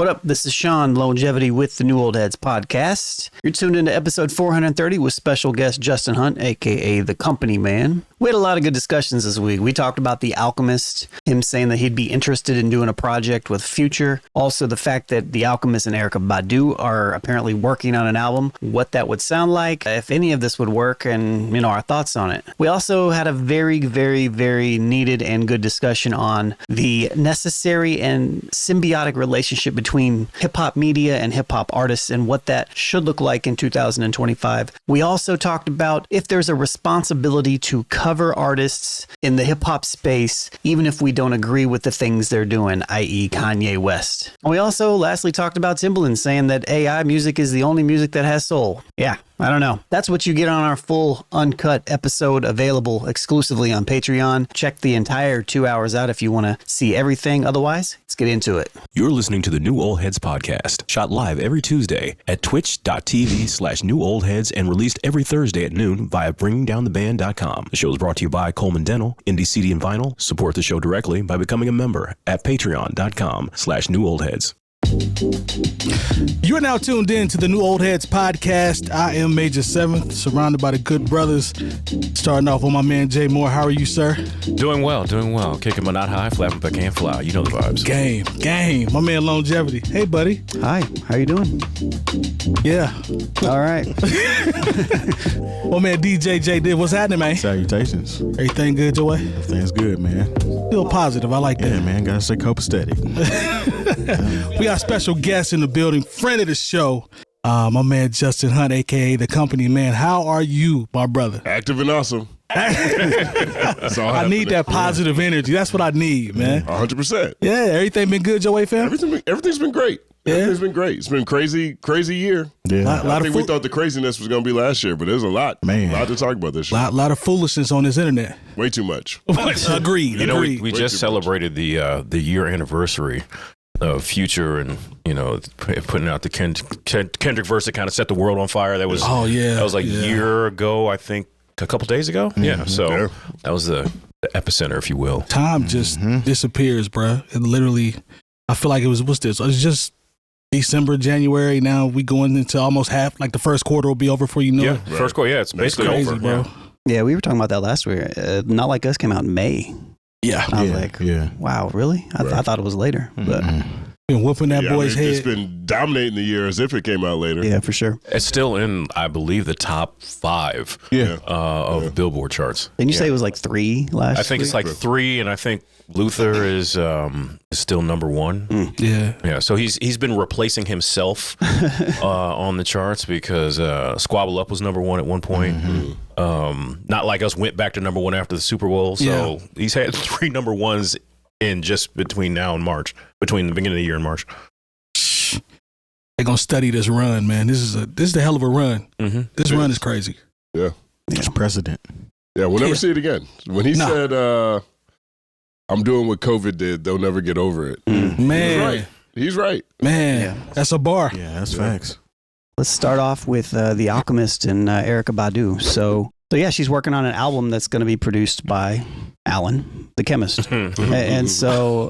What up? This is Sean, Lonegevity with the New Old Heads podcast. You're tuned into episode 430 with special guest Justin Hunte, a.k.a. the company man. We had a lot of good discussions this week. We talked about The Alchemist, him saying that he'd be interested in doing a project with Future. Also, the fact that The Alchemist and Erykah Badu are apparently working on an album, what that would sound like, if any of this would work, and, our thoughts on it. We also had a very, very, very needed and good discussion on the necessary and symbiotic relationship between hip-hop media and hip-hop artists and what that should look like in 2025. We also talked about if there's a responsibility to cover artists in the hip-hop space, even if we don't agree with the things they're doing, i.e. Kanye West. We also lastly talked about Timbaland saying that AI music is the only music that has soul. Yeah, I don't know. That's what you get on our full uncut episode, available exclusively on Patreon. Check the entire 2 hours out if you want to see everything. Otherwise, let's get into it. You're listening to the New Old Heads podcast, shot live every Tuesday at twitch.tv/newoldheads and released every Thursday at noon via bringingdowntheband.com. The show is brought to you by Coleman Dental, Indie CD and Vinyl. Support the show directly by becoming a member at patreon.com/newoldheads. You are now tuned in to the New Old Heads podcast. I am Major 7th, surrounded by the good brothers. Starting off with my man Jay Moore. How are you, sir? Doing well. Kicking my knot high, flapping but can't fly. You know the vibes. Game. My man Lonegevity. Hey, buddy. Hi, how you doing? Yeah. All right. My man DJ Jay Diff. What's happening, man? Salutations. Everything good your way? Everything's good, man. Feel positive. I like that. Yeah, man. Gotta stay copacetic. We got special guests in the building. Friend of the show, my man Justin Hunte, a.k.a. the company man. How are you, my brother? Active and awesome. I need that positive energy. That's what I need, man. 100%. Yeah, everything been good your way, fam? Everything's been great. Yeah. Everything's been great. It's been crazy year. Yeah. I think we thought the craziness was going to be last year, but there's a lot to talk about this year. Lot of foolishness on this internet. Way too much. Agreed. We just celebrated the year anniversary of Future and, putting out the Kendrick verse that kind of set the world on fire. That was a year ago, I think, a couple days ago. Mm-hmm. Yeah, so that was the epicenter, if you will. Time just disappears, bruh. It literally, I feel like what's this? It's just December, January. Now we going into almost half, like the first quarter will be over before you know it. Right. First quarter, it's basically crazy, over. Bro. Yeah, we were talking about that last week. Not Like Us came out in May. Yeah. I was like, wow, really? I thought it was later. But been whooping that boy's head. It's been dominating the year as if it came out later. Yeah, for sure. It's still in, I believe, the top 5 of Billboard charts. Didn't you say it was like 3 last I think week? it's like 3, and I think Luther is still number 1. Yeah. So he's been replacing himself on the charts because Squabble Up was number 1 at one point. Not Like Us went back to number 1 after the Super Bowl. So he's had 3 number 1s in just between now and March, between the beginning of the year and March. They're gonna study this run, man. This is a hell of a run. This run is crazy. Yeah. It's precedent. Yeah, we'll never see it again. When he said, I'm doing what COVID did, they'll never get over it. Man. He's right. Man, that's a bar. Yeah, that's facts. Let's start off with The Alchemist and Erykah Badu. So yeah, she's working on an album that's going to be produced by Alan, the chemist. And so,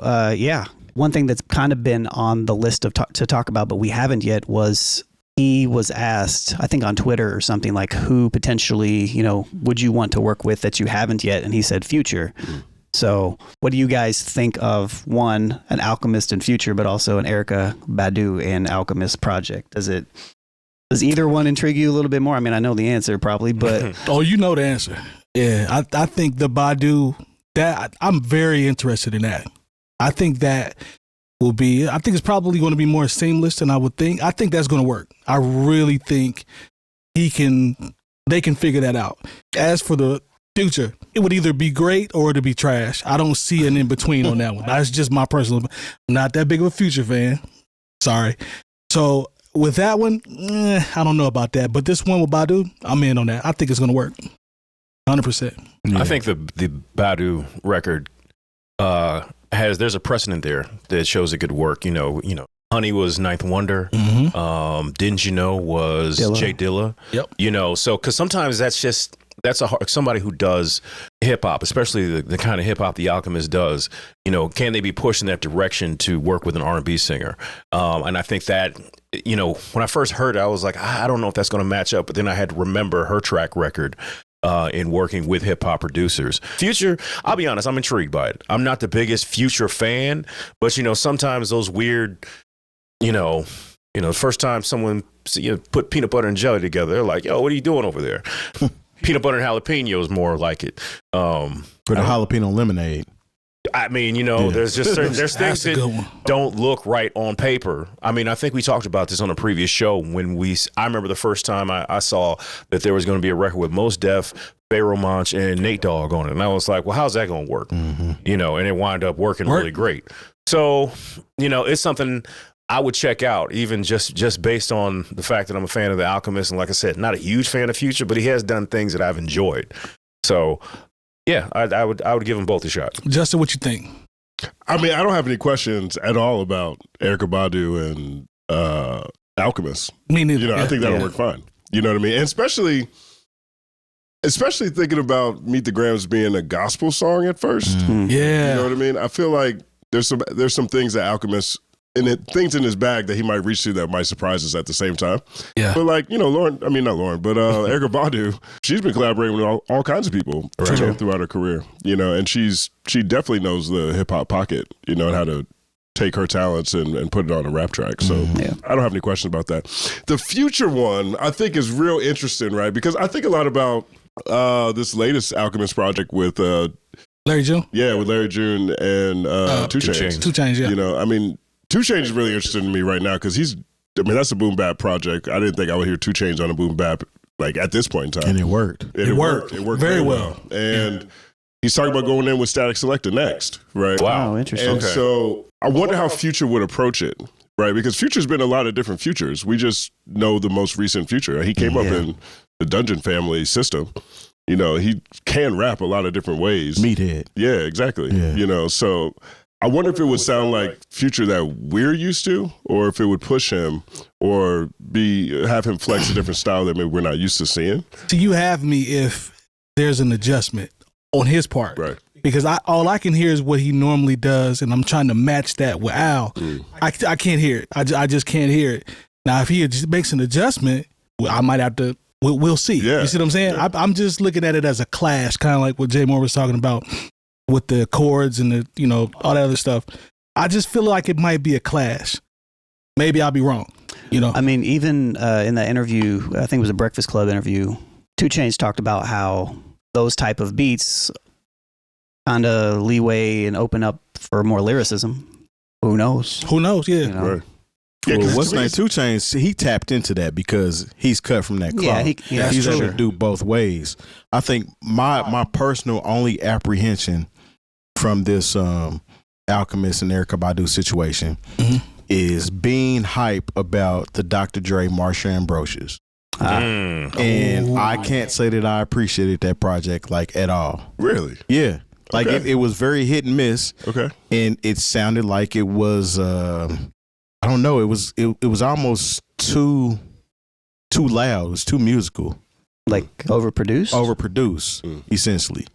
one thing that's kind of been on the list of to talk about, but we haven't yet, was he was asked, I think on Twitter or something, like, who potentially, would you want to work with that you haven't yet? And he said Future. So what do you guys think of, one, an Alchemist and Future, but also an Erykah Badu and Alchemist project? Does either one intrigue you a little bit more? I mean, I know the answer probably, but... Oh, you know the answer. Yeah, I think the Badu, I'm very interested in that. I think that will be, I think it's probably going to be more seamless than I would think. I think that's going to work. I really think they can figure that out. As for the Future, it would either be great or it'd be trash. I don't see an in-between on that one. That's just my personal, I'm not that big of a Future fan. Sorry. So with that one, I don't know about that. But this one with Badu, I'm in on that. I think it's going to work. 100%. Yeah. I think the Badu record there's a precedent there that shows it could work. Honey was Ninth Wonder. Didn't You Know was Dilla. Jay Dilla. Yep. So because sometimes that's that's somebody who does hip hop, especially the kind of hip hop the Alchemist does. You know, can they be pushed in that direction to work with an R&B singer? And I think that, you know, when I first heard it, I was like, I don't know if that's going to match up. But then I had to remember her track record in working with hip hop producers. Future, I'll be honest, I'm intrigued by it. I'm not the biggest Future fan, but you know, sometimes those weird, you know, the first time someone put peanut butter and jelly together, they're like, yo, what are you doing over there? Peanut butter and jalapeno is more like it. For the jalapeno lemonade. I mean, you know, there's just there's things that don't look right on paper. I mean, I think we talked about this on a previous show when I remember the first time I saw that there was going to be a record with Mos Def, Pharaoh Monch, and Nate Dogg on it. And I was like, well, how's that going to work? Mm-hmm. You know, and it wound up working really great. So, you know, it's something I would check out, even just based on the fact that I'm a fan of the Alchemist. And like I said, not a huge fan of Future, but he has done things that I've enjoyed. So, yeah, I would give them both a shot. Justin, what you think? I mean, I don't have any questions at all about Erykah Badu and Alchemist. Me neither. You know, I think that'll work fine. You know what I mean? And especially thinking about Meet the Grams being a gospel song at first. Mm-hmm. Yeah. You know what I mean? I feel like there's some things that Alchemist things in his bag that he might reach to that might surprise us at the same time. Yeah. But like, you know, Erykah Badu, she's been collaborating with all kinds of people throughout her career, you know, and she definitely knows the hip hop pocket, you know, and how to take her talents and put it on a rap track. So I don't have any questions about that. The Future one, I think, is real interesting, right? Because I think a lot about this latest Alchemist project with Larry June? Yeah, with Larry June and 2 Chainz. 2 Chainz, yeah. You know, I mean, 2 Chainz is really interesting to me right now because that's a boom bap project. I didn't think I would hear 2 Chainz on a boom bap like at this point in time. And it worked. It worked very well. And he's talking about going in with Static Selector next, right? Wow, interesting. And so I wonder how Future would approach it, right? Because Future's been a lot of different Futures. We just know the most recent Future. He came up in the Dungeon Family system. You know, he can rap a lot of different ways. Meathead. Yeah, exactly. Yeah. You know, so I wonder if it would sound like Future that we're used to, or if it would push him or have him flex a different style that maybe we're not used to seeing. So you have me if there's an adjustment on his part. Right. Because all I can hear is what he normally does, and I'm trying to match that with Al. I can't hear it. I just can't hear it. Now, if he just makes an adjustment, I might have to. We'll see. Yeah. You see what I'm saying? Yeah. I'm just looking at it as a clash, kind of like what Jay Moore was talking about with the chords and the, you know, all that other stuff. I just feel like it might be a clash. Maybe I'll be wrong. You know, I mean, even in that interview, I think it was a Breakfast Club interview, 2 Chainz talked about how those type of beats kind of leeway and open up for more lyricism. Who knows? Who knows? Yeah. You know? Right. Yeah, Well, what's name? 2 Chainz, he tapped into that because he's cut from that cloth. He's able to do both ways. I think my personal only apprehension from this Alchemist and Erykah Badu situation is being hype about the Dr. Dre Marsha Ambrosius. And I can't say that I appreciated that project like at all. Really? Yeah. Like it was very hit and miss. Okay. And it sounded like it was I don't know. It was almost too loud. It was too musical. Like Overproduced, essentially.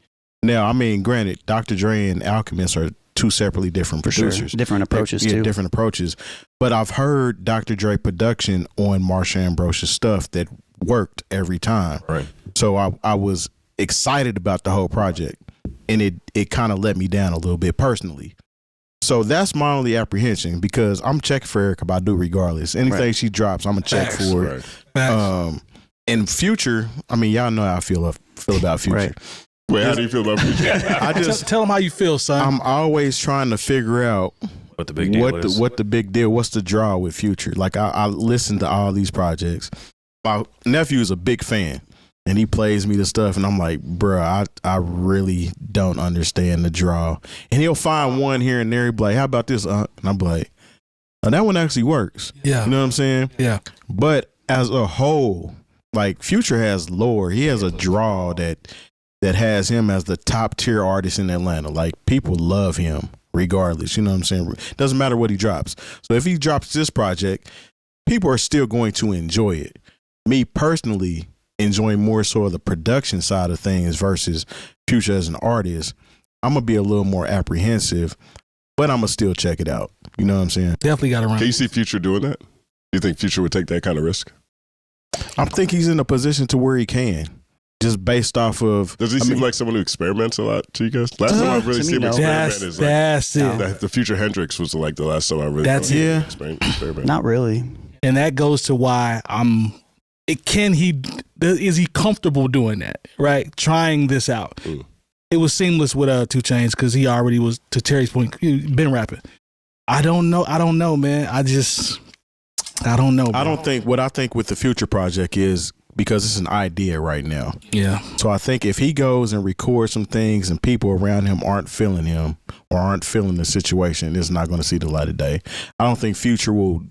Now, I mean, granted, Dr. Dre and Alchemist are two separately different producers. Sure. Different approaches, too. Different approaches. But I've heard Dr. Dre production on Marsha Ambrosius stuff that worked every time. Right. So I was excited about the whole project. And it kind of let me down a little bit personally. So that's my only apprehension because I'm checking for Erykah Badu regardless. Anything she drops, I'm gonna check for it. And Future, I mean, y'all know how I feel about Future. Right. Wait, how do you feel about Future? I just tell him how you feel, son. I'm always trying to figure out what the big deal is. What the big deal? What's the draw with Future? Like I listen to all these projects. My nephew is a big fan. And he plays me the stuff, and I'm like, bruh, I really don't understand the draw. And he'll find one here and there. He'll be like, how about this? And I'm like, oh, that one actually works. Yeah. You know what I'm saying? Yeah. But as a whole, like Future has lore. He has a draw that has him as the top tier artist in Atlanta. Like people love him regardless. You know what I'm saying? Doesn't matter what he drops. So if he drops this project, people are still going to enjoy it. Me personally, enjoying more so of the production side of things versus Future as an artist, I'm going to be a little more apprehensive, but I'm going to still check it out. You know what I'm saying? Definitely got to run. Can you see Future doing that? Do you think Future would take that kind of risk? I think he's in a position to where he can. Just based off of... Does he seem like someone who experiments a lot to you guys? Last time I've really seen him experiment is like... That's it. The Future Hendrix was like the last time I really... That's it. Experiment. Not really. And that goes to why is he comfortable doing that, right? Trying this out. It was seamless with 2 Chainz because he already was, to Terry's point, been rapping. I don't know, man. I don't know, bro. What I think with the Future project is, because it's an idea right now. Yeah. So I think if he goes and records some things and people around him aren't feeling him or aren't feeling the situation, it's not going to see the light of day. I don't think Future will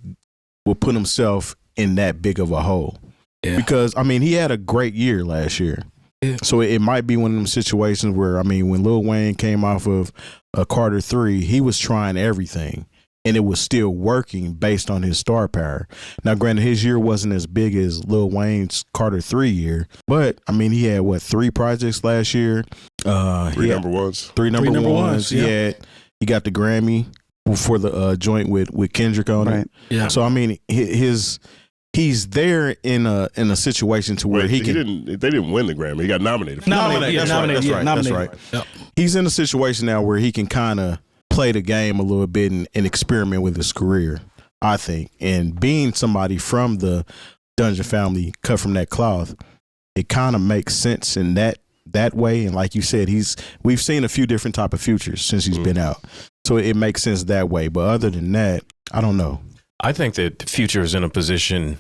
put himself in that big of a hole. Yeah. Because, I mean, he had a great year last year. Yeah. So it might be one of them situations where, I mean, when Lil Wayne came off of Carter 3, he was trying everything. And it was still working based on his star power. Now, granted, his year wasn't as big as Lil Wayne's Carter 3 year, but I mean, he had 3 projects last year? 3 number ones. 3 number ones. Yeah. He got the Grammy for the joint with Kendrick on it. Yeah. So I mean, he's there in a situation to where they didn't win the Grammy. He got nominated. That's right. Yep. He's in a situation now where he can kind of play the game a little bit and experiment with his career, I think. And being somebody from the Dungeon family, cut from that cloth, it kind of makes sense in that way. And like you said, we've seen a few different type of Futures since he's been out, so it makes sense that way. But other than that, I don't know. I think that Future is in a position,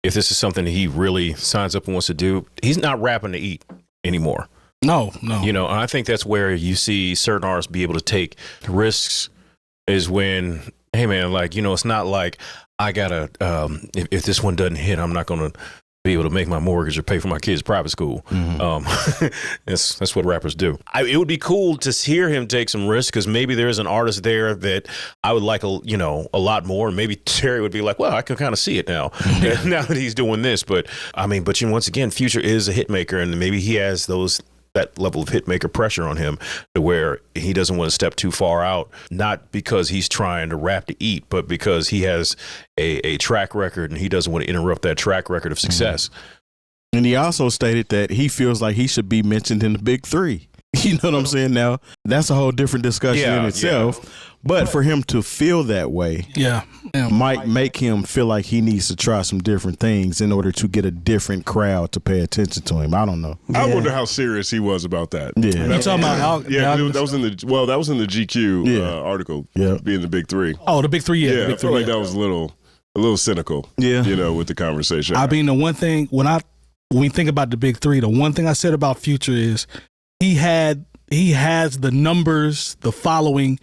if this is something he really signs up and wants to do, he's not rapping to eat anymore. No. You know, and I think that's where you see certain artists be able to take risks, is when, hey man, like, you know, it's not like I gotta, if this one doesn't hit, I'm not going to be able to make my mortgage or pay for my kids' private school. That's what rappers do. It would be cool to hear him take some risks, because maybe there's an artist there that I would like a lot more. Maybe Terry would be like, well, I can kind of see it now, now that he's doing this. But I mean, once again, Future is a hit maker, and maybe he has that level of hitmaker pressure on him to where he doesn't want to step too far out, not because he's trying to rap to eat, but because he has a track record and he doesn't want to interrupt that track record of success. And he also stated that he feels like he should be mentioned in the big 3. You know what I'm saying? Now, that's a whole different discussion in itself. Yeah. But for him to feel that way might make him feel like he needs to try some different things in order to get a different crowd to pay attention to him. I don't know. I wonder how serious he was about that. Yeah. You're talking about that was in the GQ article, being the big 3. Oh, the big 3, yeah. Yeah, I feel like that was a little cynical, with the conversation. I mean, the one thing, when we think about the big 3, the one thing I said about Future is he has the numbers, the following,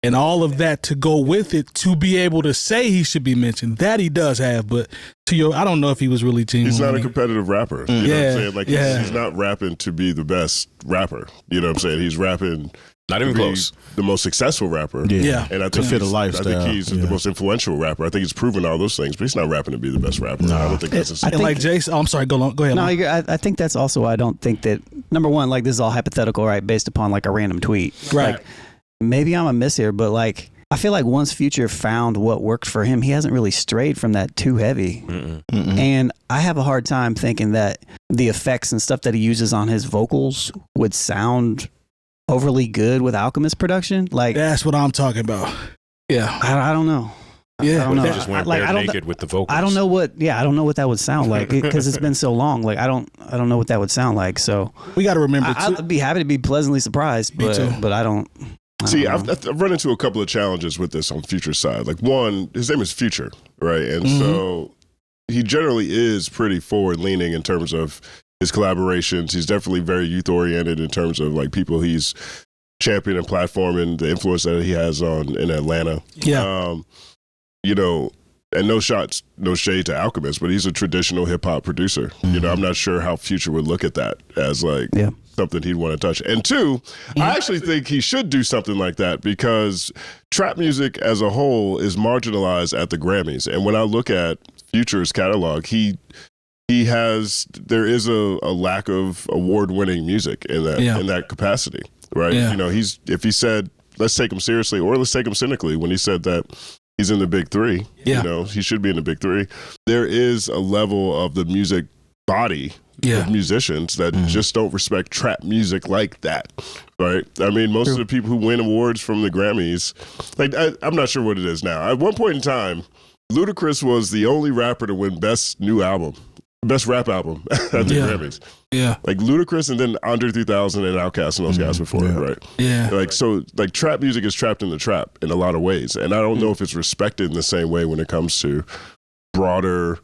and all of that to go with it to be able to say he should be mentioned. That he does have, but I don't know if he was really genuine. He's not a competitive rapper. You know what I'm saying? Like he's not rapping to be the best rapper. You know what I'm saying? He's rapping not even close. The most successful rapper. Yeah. And I think fit a lifestyle. I think he's the most influential rapper. I think he's proven all those things, but he's not rapping to be the best rapper. No. I don't think that's I think like Jason. I'm sorry. Go ahead. No, I think that's also why I don't think that, number one, like this is all hypothetical, right? Based upon like a random tweet. Right. Like, maybe I'm a miss here, but like, I feel like once Future found what worked for him, he hasn't really strayed from that too heavy. And I have a hard time thinking that the effects and stuff that he uses on his vocals would sound overly good with Alchemist production. Like, that's what I'm talking about. Yeah. I don't know. Yeah. I don't know. They just went bare naked with the vocals. I don't know what that would sound like, because it's been so long. Like, I don't know what that would sound like. So we got to remember, I'd be happy to be pleasantly surprised, but I don't. See, I've run into a couple of challenges with this on Future's side. Like, one, his name is Future, right? And so he generally is pretty forward-leaning in terms of his collaborations. He's definitely very youth-oriented in terms of, like, people he's championing and platforming, the influence that he has in Atlanta. Yeah. And no shade to Alchemist, but he's a traditional hip-hop producer. You know, I'm not sure how Future would look at that as, like, something he'd want to touch. And two, I actually think he should do something like that, because trap music as a whole is marginalized at the Grammys. And when I look at Future's catalog, he there is a lack of award-winning music in that capacity, right? Yeah. You know, if he said, let's take him seriously or let's take him cynically, when he said that he's in the big three, you know, he should be in the big three. There is a level of the music body of musicians that just don't respect trap music like that, right? I mean, most of the people who win awards from the Grammys, like I'm not sure what it is now. At one point in time, Ludacris was the only rapper to win best rap album at the Grammys. Yeah. Like Ludacris and then Andre 3000 and Outkast and those guys before, right? Yeah. Like, so like trap music is trapped in the trap in a lot of ways. And I don't know if it's respected in the same way when it comes to broader,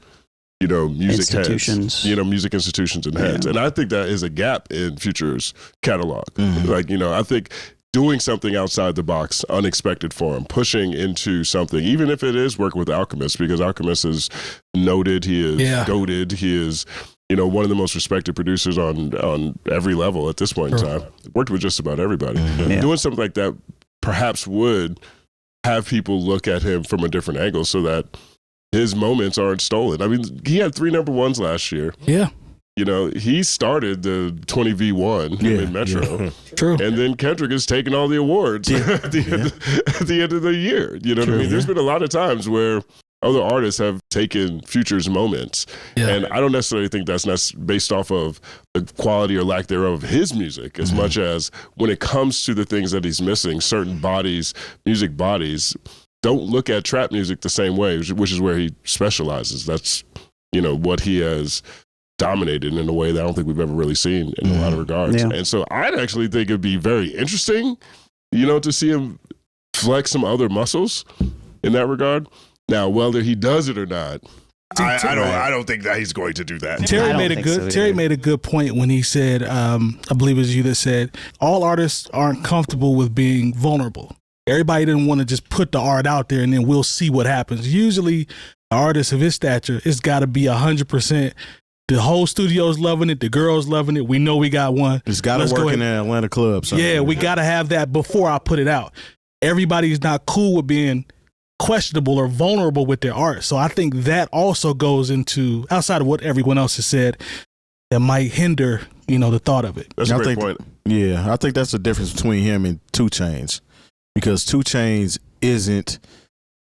you know, music heads, you know, music institutions and heads. And I think that is a gap in Future's catalog. Like, you know, I think doing something outside the box, unexpected for him, pushing into something, even if it is working with Alchemist, because Alchemist is noted, he is goated, he is, you know, one of the most respected producers on every level at this point in time. Worked with just about everybody. Doing something like that perhaps would have people look at him from a different angle so that his moments aren't stolen. I mean, he had 3 number ones last year. Yeah. You know, he started the 20v1 in Metro. True. And then Kendrick is taking all the awards at the end of the year. You know what I mean? There's been a lot of times where other artists have taken Future's moments. And I don't necessarily think that's based off of the quality or lack thereof of his music as much as when it comes to the things that he's missing, certain bodies, music bodies, don't look at trap music the same way, which is where he specializes. That's, you know, what he has dominated in a way that I don't think we've ever really seen in a lot of regards. And so I'd actually think it'd be very interesting, you know, to see him flex some other muscles in that regard. Now, whether he does it or not, I don't think that he's going to do that. Terry made a good point when he said, I believe it was you that said, all artists aren't comfortable with being vulnerable. Everybody didn't want to just put the art out there and then we'll see what happens. Usually, an artist of his stature, it's got to be 100%. The whole studio's loving it. The girls loving it. We know we got one. It's got to work in an Atlanta club. Yeah, we got to have that before I put it out. Everybody's not cool with being questionable or vulnerable with their art. So I think that also goes into, outside of what everyone else has said, that might hinder, you know, the thought of it. That's a great point. Yeah, I think that's the difference between him and 2 Chainz. Because 2 Chainz isn't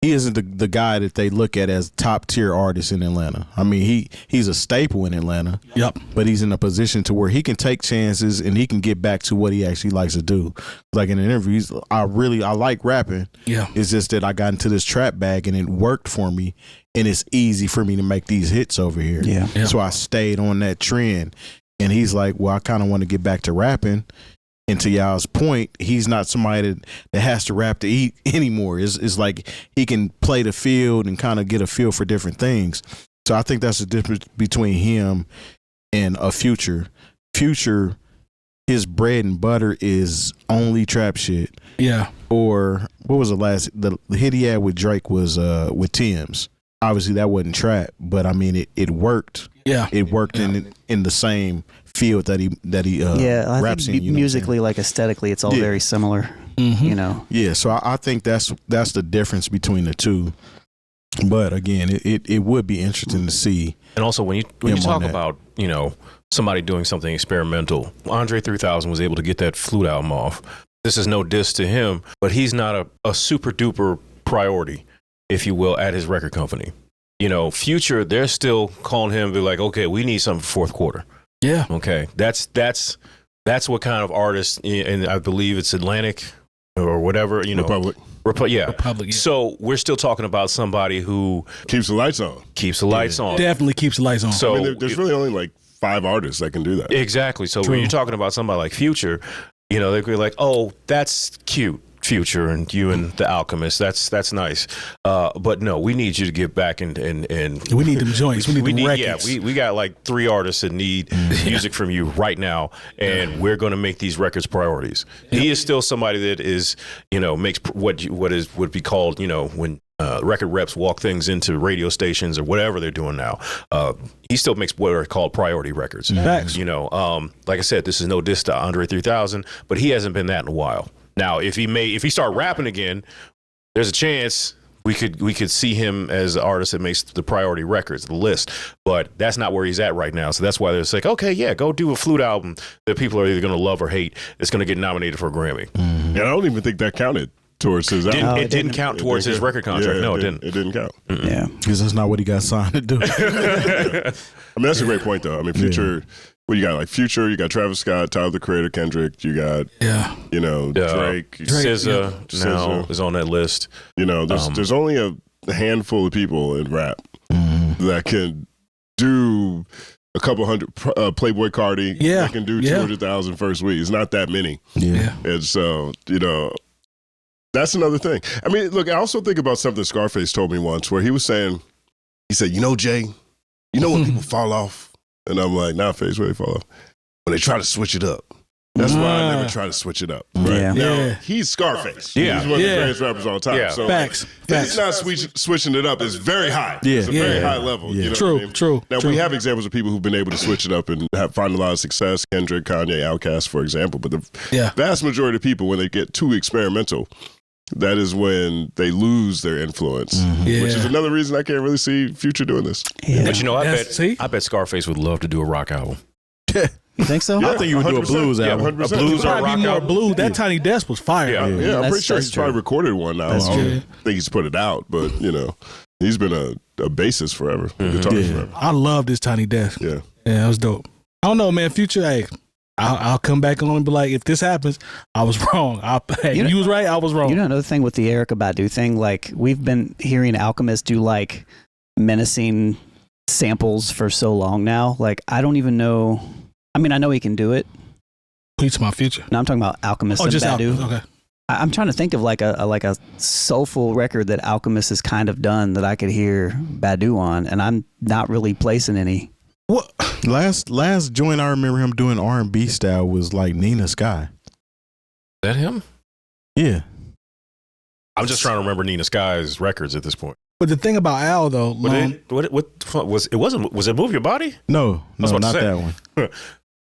the guy that they look at as top tier artist in Atlanta. I mean, he's a staple in Atlanta. Yep. But he's in a position to where he can take chances and he can get back to what he actually likes to do. Like in an interview, I like rapping. Yeah. It's just that I got into this trap bag and it worked for me, and it's easy for me to make these hits over here. Yeah. So I stayed on that trend. And he's like, well, I kind of want to get back to rapping. And to y'all's point, he's not somebody that has to rap to eat anymore. It's like he can play the field and kind of get a feel for different things. So I think that's the difference between him and a Future. Future, his bread and butter is only trap shit. Yeah. Or what was the hit he had with Drake was with Tim's. Obviously that wasn't trap, but I mean it worked. Yeah. It worked in the same field that he I raps think in. Musically, like aesthetically, it's all very similar. You know. Yeah, so I think that's the difference between the two. But again, it would be interesting to see. And also when you talk about, you know, somebody doing something experimental, Andre 3000 was able to get that flute album off. This is no diss to him, but he's not a super duper priority, if you will, at his record company. You know, Future, they're still calling him. They're like, okay, we need something for Q4. Yeah. Okay. That's what kind of artist, and I believe it's Atlantic or whatever, you know. Republic. Republic. Yeah. So we're still talking about somebody who keeps the lights on. Definitely keeps the lights on. So I mean, there's really only like 5 artists that can do that. Exactly. So when you're talking about somebody like Future, you know, they're like, oh, that's cute. Future and you and the Alchemist, that's nice, but no, we need you to get back and we need them joints. We need records. Yeah, we got like 3 artists that need music from you right now, and we're going to make these records priorities. He is still somebody that is, you know, makes what would be called, you know, when record reps walk things into radio stations or whatever they're doing now. He still makes what are called priority records. Facts. You know, like I said, this is no diss to Andre 3000, but he hasn't been that in a while. Now, if he start rapping again, there's a chance we could see him as the artist that makes the priority records, the list. But that's not where he's at right now. So that's why they're like, okay, yeah, go do a flute album that people are either going to love or hate. It's going to get nominated for a Grammy. And I don't even think that counted towards his album. It didn't count towards his record contract. No, it didn't. It didn't count. Yeah, because that's not what he got signed to do. I mean, that's a great point, though. I mean, Future. Well, you got like Future, you got Travis Scott, Tyler the Creator, Kendrick, you got Drake, SZA now is on that list. You know, there's only a handful of people in rap that can do a couple hundred. Playboy Cardi, that can do 200,000 first week. It's not that many. Yeah, and so that's another thing. I mean, look, I also think about something Scarface told me once, where he said, Jay, when people fall off. And I'm like, nah, Face, where they fall off? When they try to switch it up. That's why I never try to switch it up. Right? Yeah. Now, he's Scarface. Yeah. He's one of the greatest rappers all time. Yeah. So Facts. he's not switching it up. It's very high. Yeah. It's a very high level. Yeah. You know True, what I mean? true. Now, we have examples of people who've been able to switch it up and find a lot of success. Kendrick, Kanye, Outkast, for example. But the vast majority of people, when they get too experimental, that is when they lose their influence, which is another reason I can't really see Future doing this. Yeah. But I bet Scarface would love to do a rock album. You think so? Yeah, I think you would do a blues album. 100%. A blues or Probably rock more album. blue. That Tiny Desk was fire. Yeah. Yeah, I'm pretty sure he's probably true. recorded one now. That's I don't true. think he's put it out, but he's been a bassist forever. Guitarist forever. I love this Tiny Desk. Yeah. Yeah, that was dope. I don't know, man. Future, hey, I'll come back on and be like, if this happens, I was wrong. You was right, I was wrong. You know, another thing with the Erykah Badu thing, like we've been hearing Alchemist do like menacing samples for so long now. Like I don't even know. I mean, I know he can do it. Please, my Future. No, I'm talking about Alchemist and just Badu. Alchemist. Okay. I'm trying to think of like a soulful record that Alchemist has kind of done that I could hear Badu on, and I'm not really placing any. What? Last joint I remember him doing R&B style was like Nina Sky. Is that him? Yeah. I'm just trying to remember Nina Sky's records at this point. But the thing about Al though, Was it Move Your Body? No, was about not to say. that one.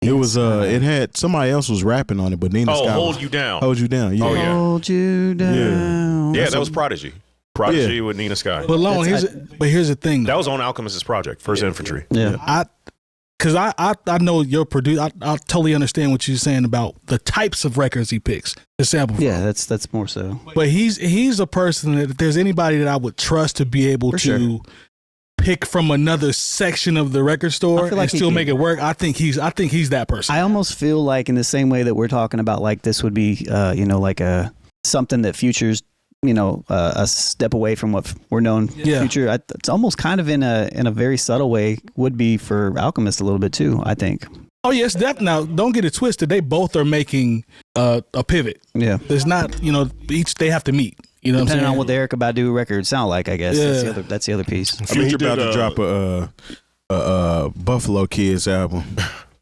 It was it had somebody else was rapping on it, but Nina Sky Hold You Down. Hold You Down. Yeah. Oh, yeah. Hold you down. Yeah, that was Prodigy. Prodigy with Nina Sky. but Lone, here's the thing. That was on Alchemist's project, First Infantry. Yeah. Because I know your producer. I totally understand what you're saying about the types of records he picks to sample from. Yeah, that's more so. But he's a person that if there's anybody that I would trust to be able to pick from another section of the record store feel like and still make it work, I think he's that person. I almost feel like in the same way that we're talking about, like this would be, like something that Future's, a step away from what we're known. Future. It's almost kind of in a very subtle way would be for Alchemist a little bit too, I think. Oh yes, now don't get it twisted. They both are making a pivot. Yeah, there's not, each they have to meet. You know, depending what I'm on what the Erykah Badu records sound like, I guess. Yeah. That's the other piece. Future about to drop a Buffalo Kids album.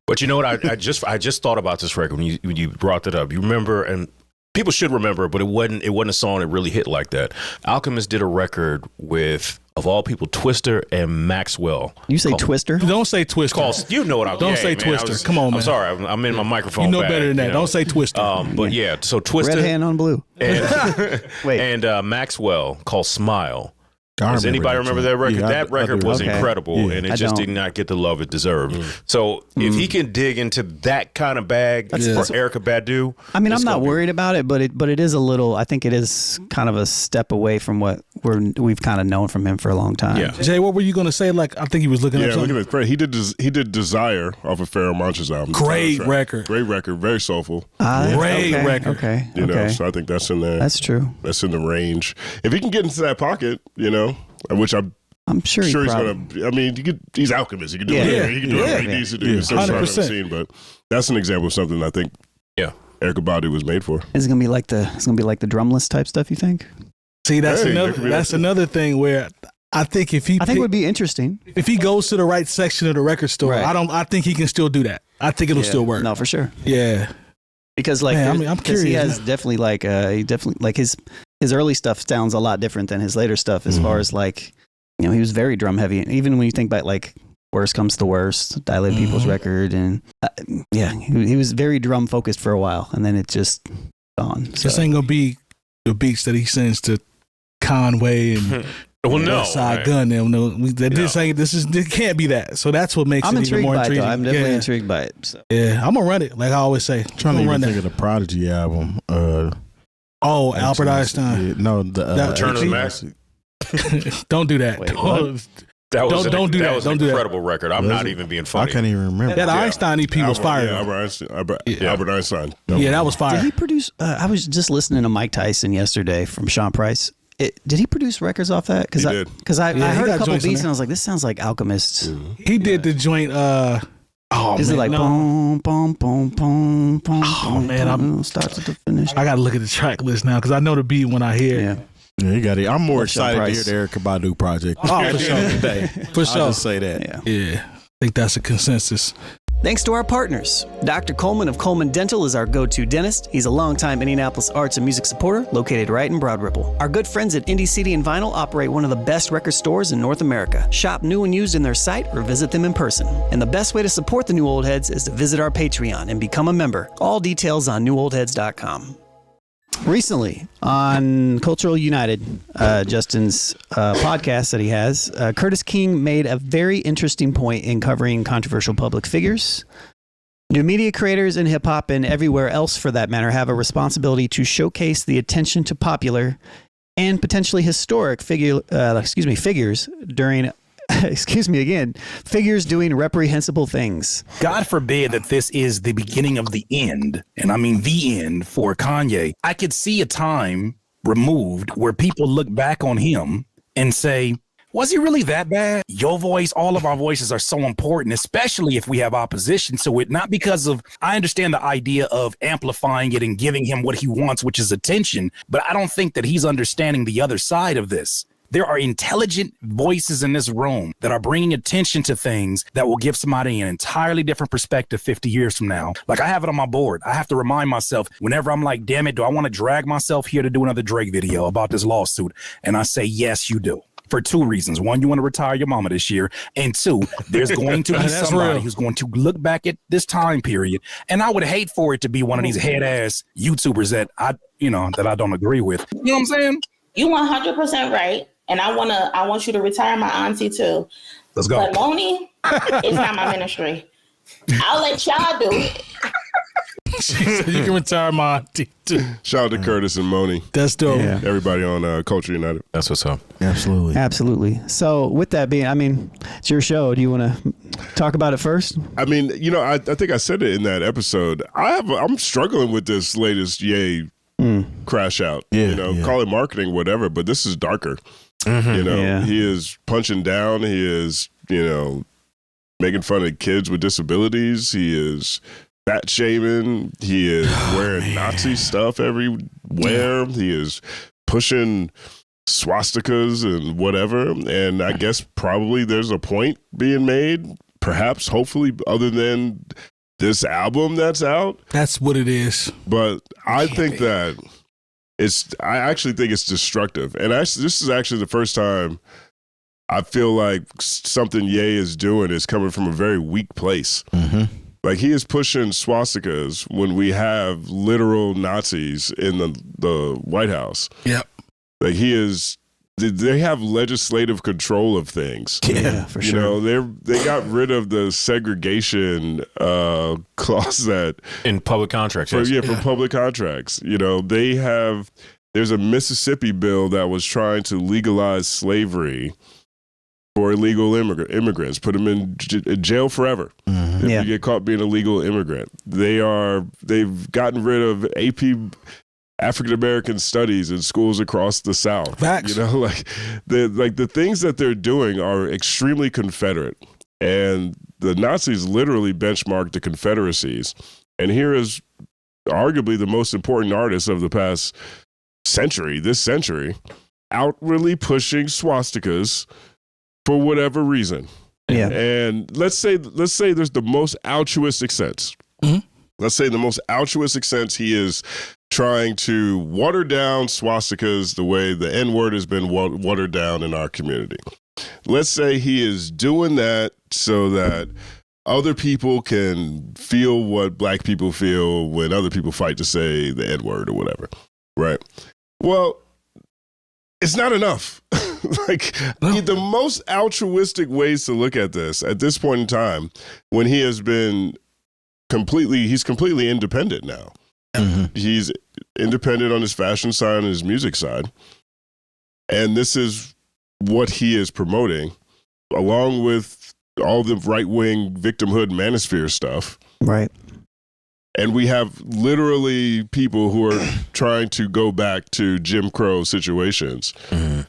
But you know what? I just thought about this record when you brought that up. You remember, and people should remember, but it wasn't a song that really hit like that. Alchemist did a record with, of all people, Twister and Maxwell. You say Twister? Don't say Twister. You know what I'm Don't say man, Twister. Come on, man. I'm sorry. I'm in my microphone. You know bag, better than that. you know. Don't say Twister. But yeah, so Twister. Red hand on blue. And, Wait. and Maxwell called Smile. Does remember anybody remember that record? Yeah, that record was incredible, and it I just don't. did not get the love it deserved. So if he can dig into that kind of bag for Erykah Badu, I mean, I'm not worried about it, but it is a little. I think it is kind of a step away from what we've kind of known from him for a long time. Yeah. Jay, what were you gonna say? Like I think he was looking at something. Look at this. He did Desire off of Pharoah Monch's album. Great record. Great record. Very soulful. Great record. Okay. You know, so I think that's in there. That's true. That's in the range. If he can get into that pocket, which I'm sure he's probably, gonna. I mean, he's Alchemist. He can do whatever. He can do whatever he needs to do. It's so far I've seen, but that's an example of something I think. Yeah, Erykah Badu was made for. Is it gonna be like the drumless type stuff? You think? See, that's another thing where I think if he it would be interesting if he goes to the right section of the record store. Right. I think he can still do that. I think it'll still work. No, for sure. Yeah, because like I'm curious. He has definitely like his early stuff sounds a lot different than his later stuff as far as like. He was very drum heavy. Even when you think about like Worst Comes to Worst, Dilated People's record, and he was very drum focused for a while, and then it just gone. So. This ain't gonna be the beats that he sends to Conway and Side Gun. This can't be that. So that's what makes it even more intriguing. I'm definitely intrigued by it. So. Yeah, I'm gonna run it. Like I always say, I'm trying to even think of the Prodigy album. Albert Einstein. Yeah, no, Return of the Mac. Don't do that. That was don't do that. An incredible record. I'm not even being funny. I can't even remember. That Einstein EP was fire. Yeah, Albert Einstein. That was fire. Did he produce? I was just listening to Mike Tyson yesterday from Sean Price. Did he produce records off that? He did. Because I heard a couple beats and I was like, this sounds like Alchemist. He did the joint. Is it like boom, boom, boom, boom, boom? Oh man, starts to finish. I gotta look at the track list now because I know the beat when I hear it. Yeah, you got it. I'm more excited to hear the Erykah Badu project. Oh, for sure. Today. For sure. I'll just say that. Yeah. I think that's a consensus. Thanks to our partners. Dr. Coleman of Coleman Dental is our go-to dentist. He's a longtime Indianapolis arts and music supporter located right in Broad Ripple. Our good friends at Indie CD and Vinyl operate one of the best record stores in North America. Shop new and used in their site or visit them in person. And the best way to support the New Old Heads is to visit our Patreon and become a member. All details on newoldheads.com. Recently on Cultural United, Justin's podcast that he has, Curtis King made a very interesting point in covering controversial public figures. New media creators in hip hop and everywhere else for that matter have a responsibility to showcase the attention to popular and potentially historic figures during figures doing reprehensible things. God forbid that this is the beginning of the end, and I mean the end for Kanye. I could see a time removed where people look back on him and say, was he really that bad? Your voice, all of our voices are so important, especially if we have opposition to it, not because of, I understand the idea of amplifying it and giving him what he wants, which is attention, but I don't think that he's understanding the other side of this. There are intelligent voices in this room that are bringing attention to things that will give somebody an entirely different perspective 50 years from now. Like I have it on my board. I have to remind myself whenever I'm like, damn it, do I want to drag myself here to do another Drake video about this lawsuit? And I say, yes, you do. For two reasons. One, you want to retire your mama this year. And two, there's going to be somebody who's going to look back at this time period. And I would hate for it to be one of these head ass YouTubers that I don't agree with. You know what I'm saying? You 100% right. And I want you to retire my auntie too. Let's go. But Moni, it's not my ministry. I'll let y'all do it. You can retire my auntie too. Shout out to Curtis and Moni. That's dope. Yeah. Everybody on Culture United. That's what's up. Absolutely. So with that being, it's your show. Do you want to talk about it first? I think I said it in that episode. I'm struggling with this latest Ye crash out. Call it marketing, whatever, but this is darker. Mm-hmm. He is punching down. He is, making fun of kids with disabilities. He is fat shaming. He is wearing Nazi stuff everywhere. Yeah. He is pushing swastikas and whatever. And I guess probably there's a point being made, perhaps, hopefully, other than this album that's out. That's what it is. But I think I actually think it's destructive. And this is actually the first time I feel like something Ye is doing is coming from a very weak place. Mm-hmm. Like he is pushing swastikas when we have literal Nazis in the White House. Yep. Like they have legislative control of things. Yeah, for sure. They got rid of the segregation clause that in public contracts. For public contracts. There's a Mississippi bill that was trying to legalize slavery for illegal immigrants, put them in jail forever if you get caught being a legal immigrant. They've gotten rid of AP African American studies in schools across the South. Facts. The things that they're doing are extremely Confederate, and the Nazis literally benchmarked the Confederacies. And here is arguably the most important artist of the past century, this century, outwardly pushing swastikas for whatever reason. Yeah. And let's say there's the most altruistic sense. Mm-hmm. Let's say the most altruistic sense he is trying to water down swastikas the way the N-word has been watered down in our community. Let's say he is doing that so that other people can feel what black people feel when other people fight to say the N-word or whatever, right? Well, it's not enough. The most altruistic ways to look at this point in time, when he has been he's completely independent now. Mm-hmm. He's independent on his fashion side and his music side. And this is what he is promoting, along with all the right-wing victimhood manosphere stuff. Right. And we have literally people who are trying to go back to Jim Crow situations. Mm-hmm.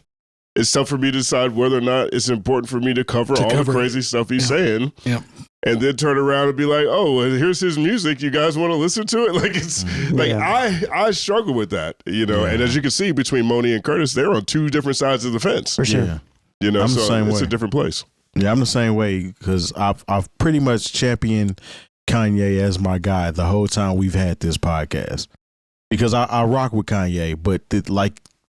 It's tough for me to decide whether or not it's important for me to cover the crazy stuff he's saying. Yep. And then turn around and be like, oh, here's his music. You guys want to listen to it? I struggle with that, And as you can see, between Moni and Curtis, they're on two different sides of the fence. For sure. I'm so the same way. It's a different place. Yeah, I'm the same way because I've pretty much championed Kanye as my guy the whole time we've had this podcast, because I rock with Kanye, but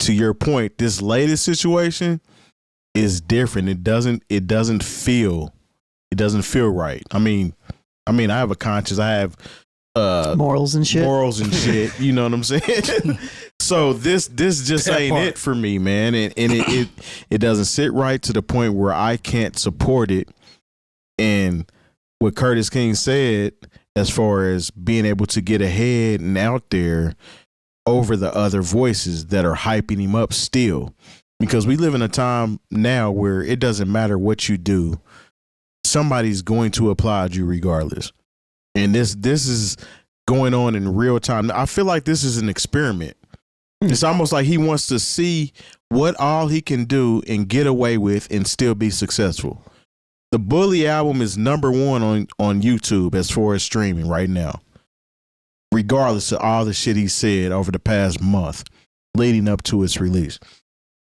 to your point, this latest situation is different. It doesn't feel right. I mean, I have a conscience. I have morals and shit. You know what I'm saying? So this just ain't it for me, man. And it doesn't sit right to the point where I can't support it. And what Curtis King said, as far as being able to get ahead and out there over the other voices that are hyping him up still, because we live in a time now where it doesn't matter what you do, somebody's going to applaud you regardless. And this is going on in real time. I feel like this is an experiment. It's almost like he wants to see what all he can do and get away with and still be successful. The Bully album is #1 on YouTube as far as streaming right now, regardless of all the shit he said over the past month leading up to its release.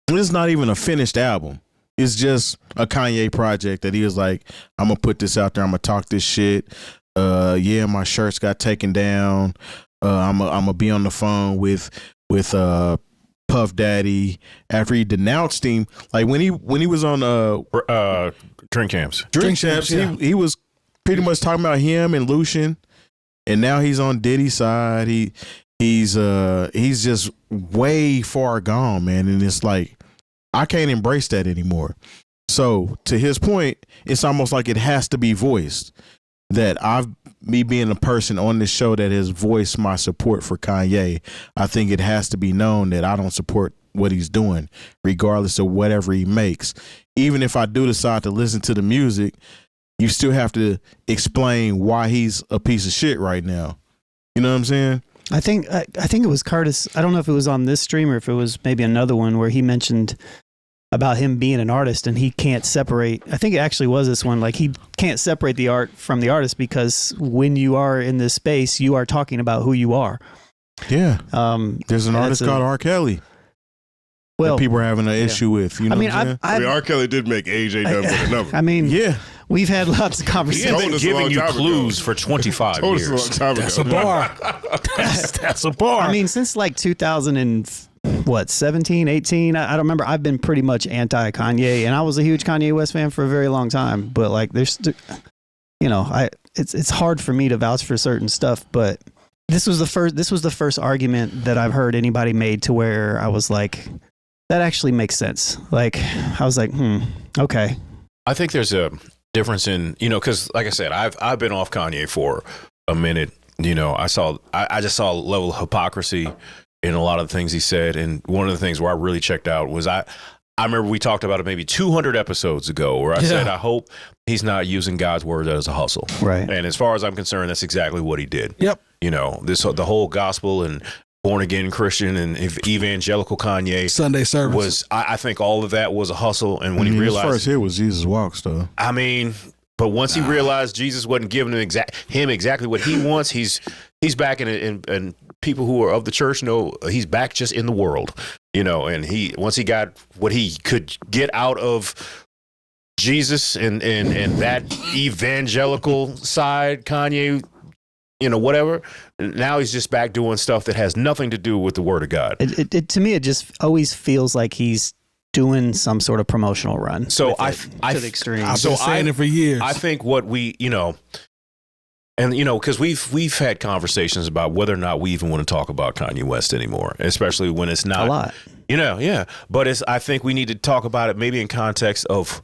It's not even a finished album. It's just a Kanye project that he was like, I'm going to put this out there. I'm going to talk this shit. My shirts got taken down. I'm going to be on the phone with Puff Daddy after he denounced him. Like when he was on Drink Champs. He was pretty much talking about him and Lucian, and now he's on Diddy's side. He's just way far gone, man. And it's like, I can't embrace that anymore. So to his point, it's almost like it has to be voiced that me being a person on this show that has voiced my support for Kanye, I think it has to be known that I don't support what he's doing, regardless of whatever he makes. Even if I do decide to listen to the music, you still have to explain why he's a piece of shit right now. You know what I'm saying? I think it was Curtis. I don't know if it was on this stream or if it was maybe another one where he mentioned about him being an artist and he can't separate. I think it actually was this one. Like, he can't separate the art from the artist because when you are in this space, you are talking about who you are. Yeah. There's an artist called R. Kelly. Well, people are having an issue with, what I'm saying? R. Kelly did make AJ done with a number. Yeah. We've had lots of conversations. He's been giving you clues for 25 years. That's a bar. That's a bar. Since like 2017, 18, I don't remember. I've been pretty much anti-Kanye, and I was a huge Kanye West fan for a very long time. But like, there's, it's hard for me to vouch for certain stuff. But this was the first argument that I've heard anybody made to where I was like, that actually makes sense. Like, I was like, okay. I think there's a difference in, because like I said, I've been off Kanye for a minute. I just saw a level of hypocrisy in a lot of the things he said. And one of the things where I really checked out was I remember we talked about it maybe 200 episodes ago where I said, I hope he's not using God's word as a hustle. Right. And as far as I'm concerned, that's exactly what he did. Yep. The whole gospel and born again Christian and evangelical Kanye Sunday service was, I think all of that was a hustle. And when he realized his first hit was Jesus Walks, though. But once he realized Jesus wasn't giving him exactly what he wants, he's back and people who are of the church know he's back just in the world, and once he got what he could get out of Jesus and that evangelical side, Kanye, whatever. Now he's just back doing stuff that has nothing to do with the word of God. It to me, it just always feels like he's doing some sort of promotional run. So to the extreme. I've been saying it for years. I think what we, because we've had conversations about whether or not we even want to talk about Kanye West anymore, especially when it's not a lot. Yeah. But I think we need to talk about it maybe in context of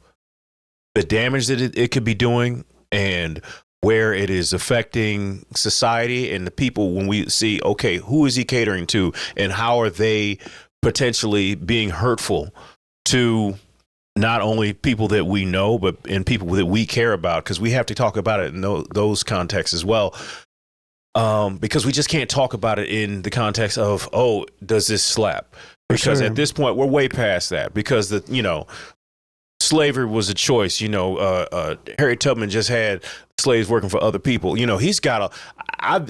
the damage that it could be doing and where it is affecting society and the people when we see, okay, who is he catering to and how are they potentially being hurtful to not only people that we know, but in people that we care about, because we have to talk about it in those contexts as well. Because we just can't talk about it in the context of, oh, does this slap? Because at this point, we're way past that because slavery was a choice. Harriet Tubman just had slaves working for other people. He's got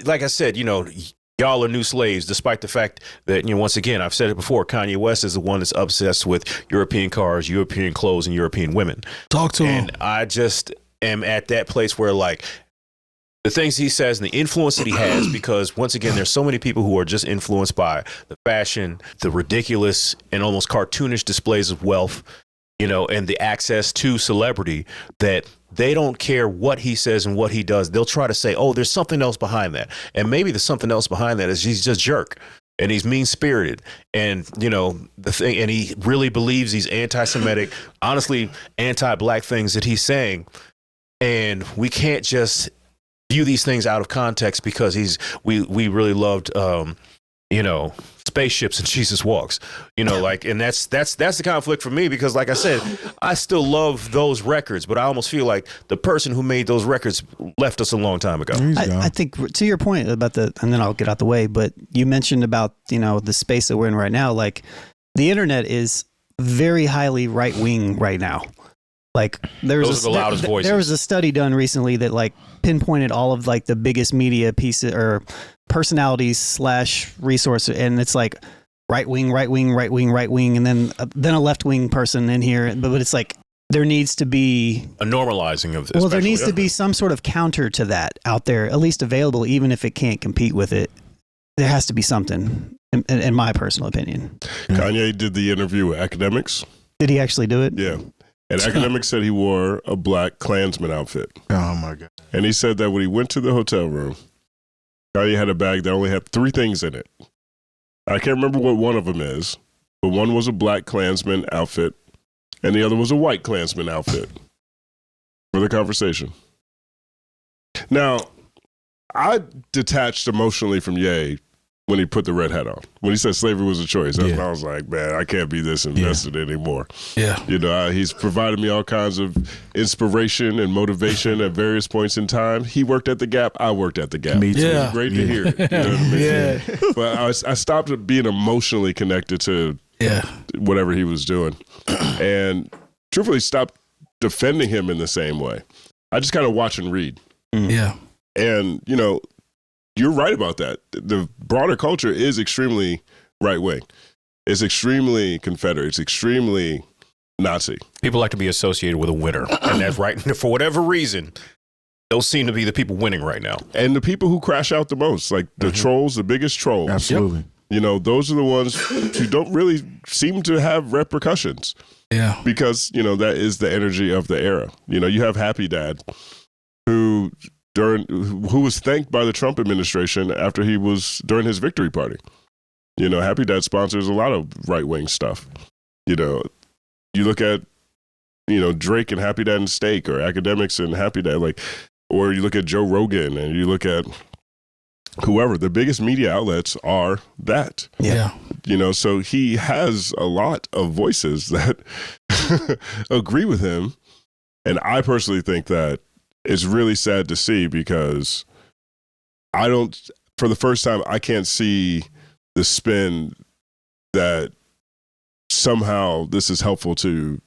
like I said, y'all are new slaves, despite the fact that, once again, I've said it before, Kanye West is the one that's obsessed with European cars, European clothes, and European women. Talk to him. And I just am at that place where, like, the things he says and the influence that he has, because once again, there's so many people who are just influenced by the fashion, the ridiculous and almost cartoonish displays of wealth, and the access to celebrity, that they don't care what he says and what he does. They'll try to say, oh, there's something else behind that. And maybe the something else behind that is he's just jerk and he's mean spirited. And, and he really believes these anti-Semitic, honestly, anti-black things that he's saying. And we can't just view these things out of context because we really loved, spaceships and Jesus walks, and that's the conflict for me, because like I said, I still love those records, but I almost feel like the person who made those records left us a long time ago. I think to your point about and then I'll get out the way, but you mentioned about, the space that we're in right now, like the internet is very highly right wing right now. Like there was a study done recently that like pinpointed all of like the biggest media pieces or personalities / resources, and it's like right wing, and then a left wing person in here. But it's like there needs to be a normalizing of this. Well, there needs to be some sort of counter to that out there, at least available, even if it can't compete with it. There has to be something, in my personal opinion. Kanye did the interview with Academics. Did he actually do it? Yeah. And Academics said he wore a black Klansman outfit. Oh, my God. And he said that when he went to the hotel room, Kanye had a bag that only had 3 things in it. I can't remember what one of them is, but one was a black Klansman outfit, and the other was a white Klansman outfit for the conversation. Now, I detached emotionally from Ye when he put the red hat on. When he said slavery was a choice, that's when I was like, man, I can't be this invested anymore. Yeah. He's provided me all kinds of inspiration and motivation at various points in time. He worked at the Gap. I worked at the Gap. Me too. It was great to hear. You know what I mean? Yeah. But I stopped being emotionally connected to whatever he was doing. And truthfully stopped defending him in the same way. I just kind of watch and read. Yeah. And, you're right about that. The broader culture is extremely right wing. It's extremely Confederate. It's extremely Nazi. People like to be associated with a winner, and that's right. For whatever reason, those seem to be the people winning right now. And the people who crash out the most, like the trolls, the biggest trolls. Absolutely. Those are the ones who don't really seem to have repercussions. Yeah. Because, that is the energy of the era. You have Happy Dad, who was thanked by the Trump administration after he was during his victory party. Happy Dad sponsors a lot of right-wing stuff. You look at, Drake and Happy Dad and Steak, or Academics and Happy Dad, or you look at Joe Rogan and you look at whoever, the biggest media outlets are that. Yeah. So he has a lot of voices that agree with him. And I personally think that it's really sad to see, because for the first time, I can't see the spin that somehow this is helpful to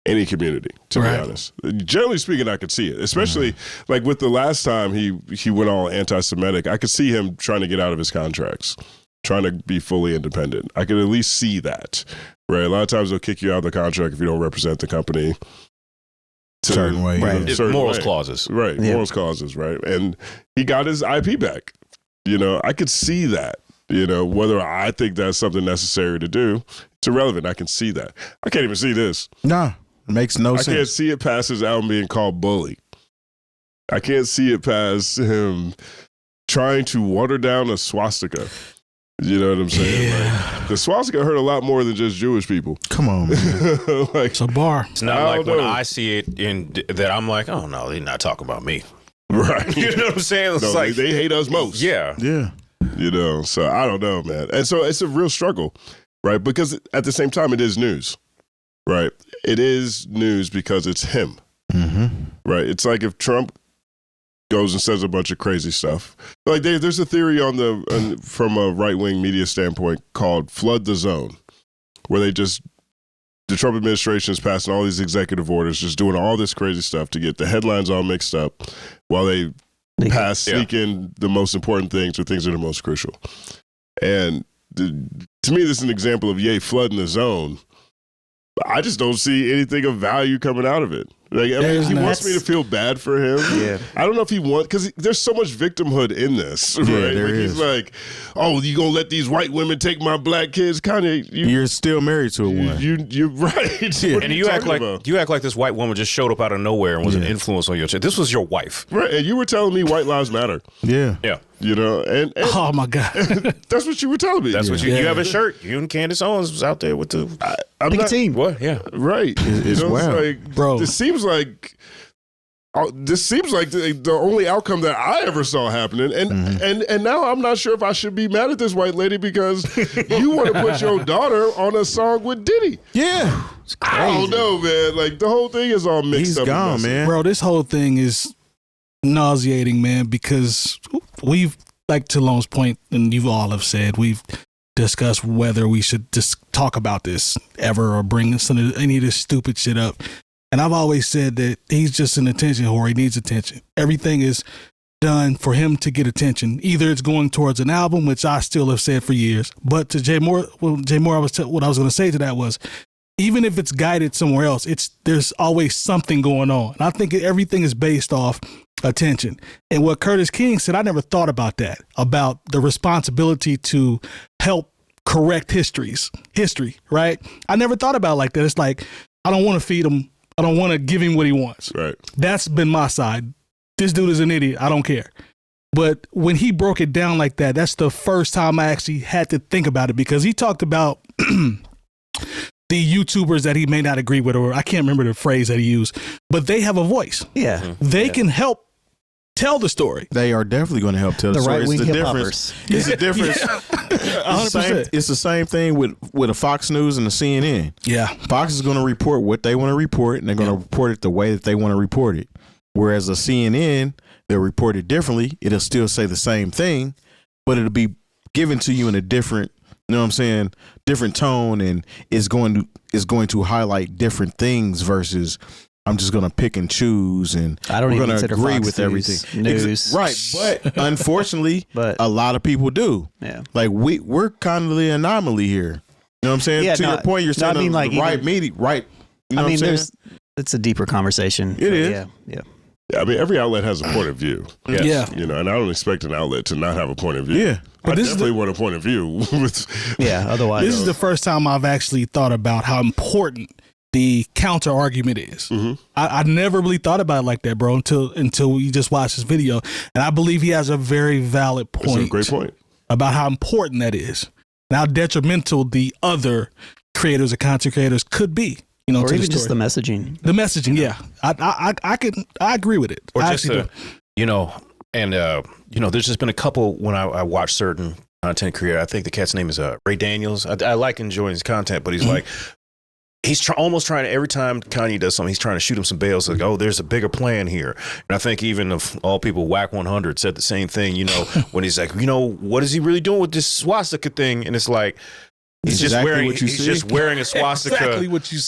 any community, to be honest. Generally speaking, I could see it, especially like with the last time he went all anti-Semitic. I could see him trying to get out of his contracts, trying to be fully independent. I could at least see that, right? A lot of times they'll kick you out of the contract if you don't represent the company. Certain way. Morals clauses. Right. Yeah. Morals clauses, right. And he got his IP back. I could see that. Whether I think that's something necessary to do, it's irrelevant. I can see that. I can't even see this. Nah, it makes no sense. I can't see it past his album being called Bully. I can't see it past him trying to water down a swastika. You know what I'm saying? Yeah. Like, the swastika hurt a lot more than just Jewish people. Come on, man. Like, it's a bar. It's not like when I see it in that I'm like, oh no, they're not talking about me. Right. You know what I'm saying? It's no, like they hate us most. Yeah. Yeah. You know, so I don't know, man. And so it's a real struggle, right? Because at the same time, it is news, right? It is news because it's him, right? It's like if Trump goes and says a bunch of crazy stuff. Like there's a theory from a right-wing media standpoint called flood the zone, where the Trump administration is passing all these executive orders, just doing all this crazy stuff to get the headlines all mixed up while they sneak in the most important things or things that are most crucial. And to me, this is an example of flooding the zone. I just don't see anything of value coming out of it. Like, I mean, he wants me to feel bad for him. Yeah. I don't know if he wants, because there's so much victimhood in this, right? There is. He's like, oh, you gonna let these white women take my black kids? Kanye, you're still married to a woman. You're right. Yeah. And you act like this white woman just showed up out of nowhere and was an influence on your child. This was your wife, right? And you were telling me white lives matter. Yeah. You know, and oh my God, that's what you were telling me. That's what you have a shirt. You and Candace Owens was out there with the team. What? Yeah, right. It's wow, like, bro. This seems like the only outcome that I ever saw happening, and now I'm not sure if I should be mad at this white lady because you want to put your daughter on a song with Diddy. Yeah, I don't know, man. Like the whole thing is all mixed up. He's gone, man. Bro, this whole thing is nauseating, man, because we've, like to Lone's point, and you all have said, we've discussed whether we should just talk about this ever or bring any of this stupid shit up. And I've always said that he's just an attention whore. He needs attention. Everything is done for him to get attention. Either it's going towards an album, which I still have said for years. But to Jay Moore, what I was going to say to that was, even if it's guided somewhere else, there's always something going on. And I think everything is based off attention. And what Curtis King said, I never thought about that, about the responsibility to help correct history, right? I never thought about it like that. It's like, I don't want to feed him. I don't want to give him what he wants. Right. That's been my side. This dude is an idiot. I don't care. But when he broke it down like that, that's the first time I actually had to think about it, because he talked about the YouTubers that he may not agree with, or I can't remember the phrase that he used, but they have a voice. Yeah. They can help tell the story. They are definitely going to help tell the story. Right-wing hip-hoppers. It's the difference. 100%. It's the same thing with a Fox News and a CNN. Yeah. Fox is going to report what they want to report, and they're going to report it the way that they want to report it. Whereas a CNN, they'll report it differently. It'll still say the same thing, but it'll be given to you in a different, you know what I'm saying, different tone, and is going to highlight different things versus I'm just going to pick and choose, and we're going to agree with everything. News. Right. But unfortunately, a lot of people do. Yeah. Like we're kind of the anomaly here. You know what I'm saying? To your point, you're saying like the right meeting, right? You know what I'm saying? It's a deeper conversation. It is. Yeah. Yeah, I mean, every outlet has a point of view. Yes. Yeah. You know, and I don't expect an outlet to not have a point of view. Yeah. I definitely want a point of view. Otherwise. This is the first time I've actually thought about how important the counter argument is. Mm-hmm. I never really thought about it like that, bro, until we just watched this video. And I believe he has a very valid point. That's a great point. About how important that is and how detrimental the other creators or content creators could be. You know, or even just the messaging. The messaging, yeah. I agree with it. Or just there's just been a couple when I watch certain content creator. I think the cat's name is Ray Daniels. I like enjoying his content, but he's like, he's almost trying to, every time Kanye does something, he's trying to shoot him some bails. Like, oh, there's a bigger plan here. And I think even of all people, Whack 100 said the same thing, you know, when he's like, you know, what is he really doing with this swastika thing? And it's like, he's just wearing a swastika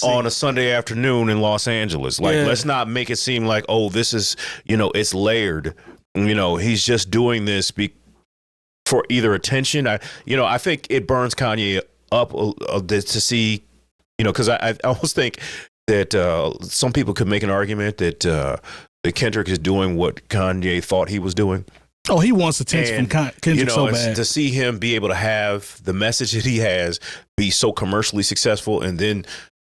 on a Sunday afternoon in Los Angeles. Like, let's not make it seem like, oh, this is, you know, it's layered. You know, he's just doing this for either attention. I think it burns Kanye up to see, you know, because I almost think that some people could make an argument that Kendrick is doing what Kanye thought he was doing. Oh, he wants attention from Kendrick so bad. To see him be able to have the message that he has be so commercially successful and then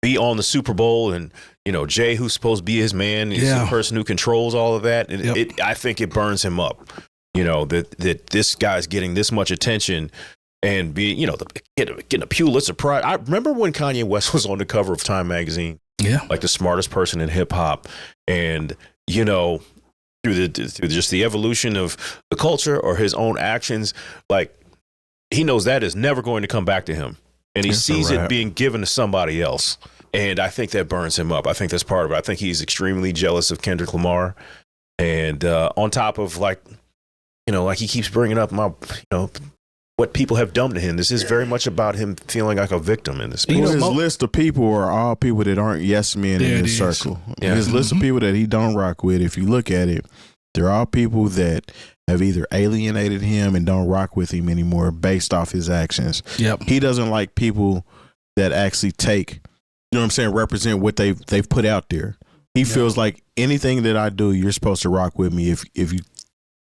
be on the Super Bowl, and, you know, Jay, who's supposed to be his man, is the person who controls all of that. And I think it burns him up, you know, that this guy's getting this much attention and being, getting a Pulitzer Prize. I remember when Kanye West was on the cover of Time magazine, like the smartest person in hip hop, and through just the evolution of the culture or his own actions, like he knows that is never going to come back to him, and he sees it being given to somebody else, and I think that burns him up. I think that's part of it. I think he's extremely jealous of Kendrick Lamar, and on top of like he keeps bringing up what people have done to him. This is very much about him feeling like a victim in this. His list of people are all people that aren't yes men in his circle. Yeah. His list of people that he don't rock with, if you look at it, they're all people that have either alienated him and don't rock with him anymore based off his actions. Yep. He doesn't like people that actually represent what they've put out there. He feels like anything that I do, you're supposed to rock with me if you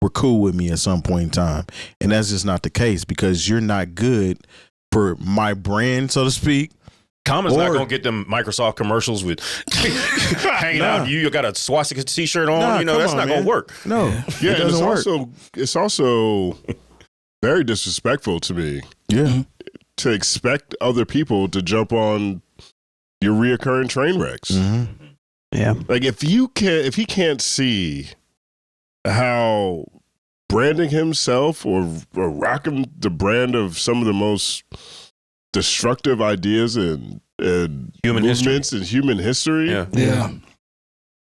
were cool with me at some point in time. And that's just not the case, because you're not good for my brand, so to speak. Common's not going to get them Microsoft commercials with hanging out. You got a swastika t-shirt on. That's not going to work. No. Yeah, it doesn't work. It's also very disrespectful to me. Yeah. To expect other people to jump on your reoccurring train wrecks. Mm-hmm. Yeah. Like if he can't see how branding himself or rocking the brand of some of the most destructive ideas and human movements history. in human history. Yeah.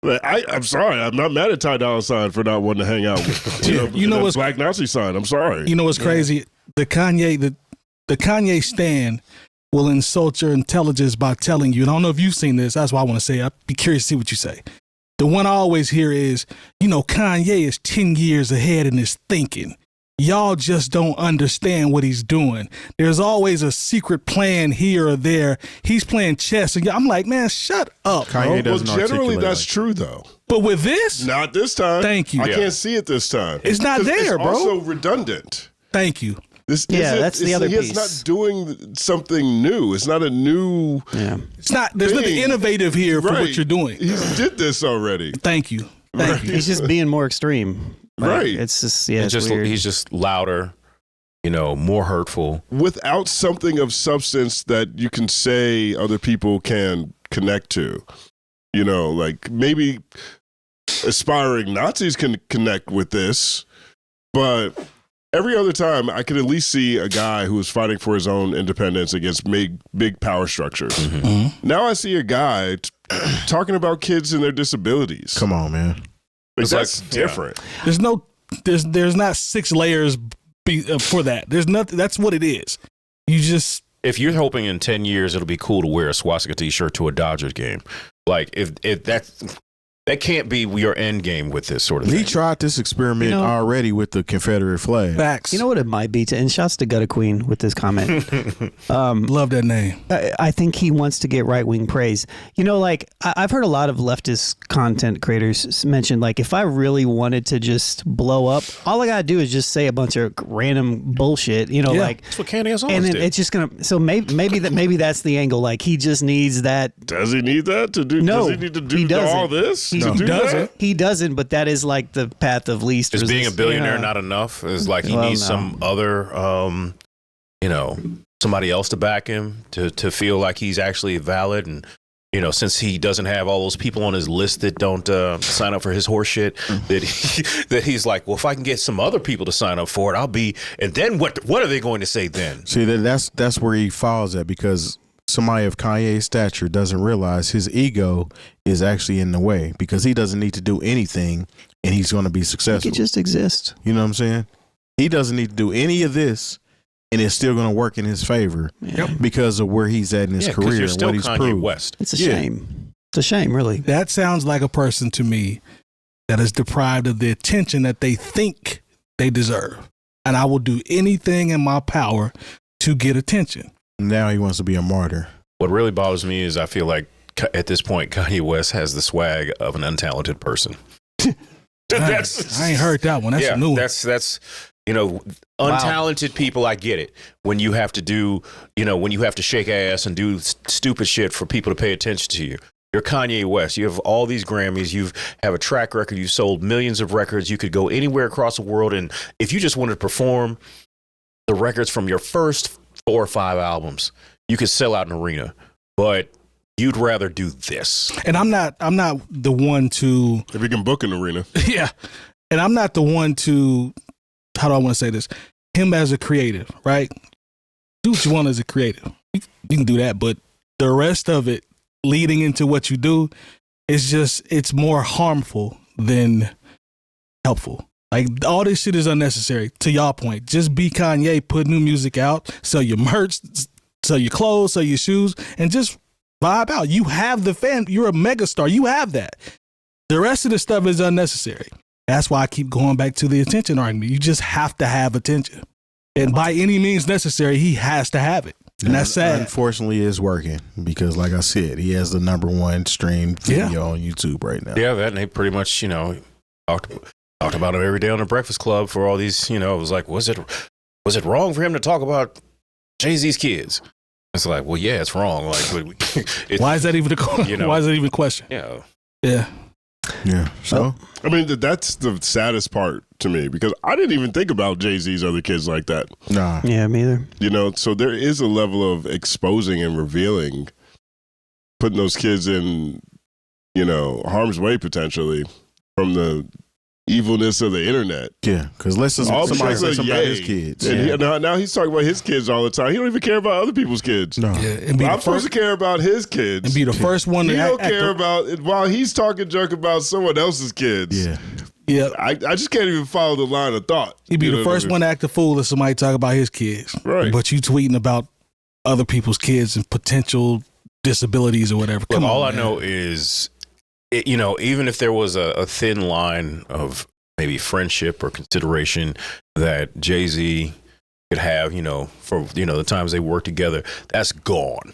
Like, I'm sorry. I'm not mad at Ty Dolla $ign for not wanting to hang out with the Black Nazi sign. I'm sorry. You know what's crazy? The Kanye stan will insult your intelligence by telling you, and I don't know if you've seen this, that's why I want to say, I'd be curious to see what you say. The one I always hear is, Kanye is 10 years ahead in his thinking. Y'all just don't understand what he's doing. There's always a secret plan here or there. He's playing chess. And I'm like, man, shut up, Kanye bro. Well, generally that's true, though. But with this? Not this time. Thank you. I can't see it this time. It's not there, bro. It's also redundant. Thank you. That's the other piece. He's not doing something new. It's not a new. Yeah. It's not. There's nothing innovative here for what you're doing. He did this already. Thank you. Thank you. He's just being more extreme. Right. It's just it's weird. He's just louder, more hurtful. Without something of substance that you can say other people can connect to. Like maybe aspiring Nazis can connect with this, but every other time I could at least see a guy who is fighting for his own independence against big power structures. Mm-hmm. Now I see a guy talking about kids and their disabilities. Come on, man. Like, that's different. There's not 6 layers for that. There's nothing. That's what it is. You just. If you're hoping in 10 years it'll be cool to wear a swastika t-shirt to a Dodgers game, like if that can't be your end game with this sort of thing. He tried this experiment already with the Confederate flag. Facts. You know what it might be? And shouts to Gutter Queen with this comment. Love that name. I think he wants to get right-wing praise. I've heard a lot of leftist content creators mention, like, if I really wanted to just blow up, all I got to do is just say a bunch of random bullshit, like. That's what Kanye always and then did. it's just going to, so maybe that's the angle. Like, he just needs that. Does he need that to do? No, does he need to do all this? He doesn't. He doesn't, but that is like the path of least resistance. Is being a billionaire Yeah. not enough? Is like he needs some other, somebody else to back him to feel like he's actually valid. And, since he doesn't have all those people on his list that don't sign up for his horse shit, that he's like, well, if I can get some other people to sign up for it, I'll be. And then what are they going to say then? See, that's where he falls at, because somebody of Kanye's stature doesn't realize his ego is actually in the way, because he doesn't need to do anything and he's going to be successful. He could just exist. You know what I'm saying? He doesn't need to do any of this and it's still going to work in his favor because of where he's at in his career you're still and what he's Kanye proved. West. It's a shame. It's a shame, really. That sounds like a person to me that is deprived of the attention that they think they deserve. And I will do anything in my power to get attention. Now he wants to be a martyr. What really bothers me is I feel like at this point, Kanye West has the swag of an untalented person. I ain't heard that one. That's a new one. That's untalented people. I get it. When you have to do, when you have to shake ass and do stupid shit for people to pay attention to you. You're Kanye West. You have all these Grammys. You have a track record. You've sold millions of records. You could go anywhere across the world. And if you just wanted to perform, the records from your first 4 or 5 albums, you could sell out an arena, but you'd rather do this. And I'm not the one to, if you can book an arena. Yeah. And I'm not the one to, how do I want to say this? Him as a creative, right? Do what you want as a creative. You can do that, but the rest of it leading into what you do is just, it's more harmful than helpful. Like, all this shit is unnecessary. To y'all point, just be Kanye, put new music out, sell your merch, sell your clothes, sell your shoes, and just vibe out. You have the fan. You're a megastar. You have that. The rest of the stuff is unnecessary. That's why I keep going back to the attention argument. You just have to have attention. And by any means necessary, he has to have it. And that's sad. Unfortunately, it's working because, like I said, he has the #1 streamed video on YouTube right now. Yeah, that, and they pretty much, talked about him every day on the Breakfast Club for all these, it was like, was it wrong for him to talk about Jay-Z's kids? It's like, well, yeah, it's wrong. Like, why is that even why is that even a question? Yeah. Yeah. Yeah. So, I mean, that's the saddest part to me because I didn't even think about Jay-Z's other kids like that. Nah. Yeah, me either. So there is a level of exposing and revealing, putting those kids in, harm's way potentially from the evilness of the internet. Yeah, because let's just somebody say something about his kids. And now he's talking about his kids all the time. He don't even care about other people's kids. No. Yeah, I'm supposed to care about his kids. And be the first one to He don't care about it while he's talking junk about someone else's kids. Yeah. Yeah. I just can't even follow the line of thought. He'd be the first one to act a fool if somebody talk about his kids. Right. But you tweeting about other people's kids and potential disabilities or whatever. Look, all I know is, even if there was a thin line of maybe friendship or consideration that Jay-Z could have, for, the times they worked together, that's gone.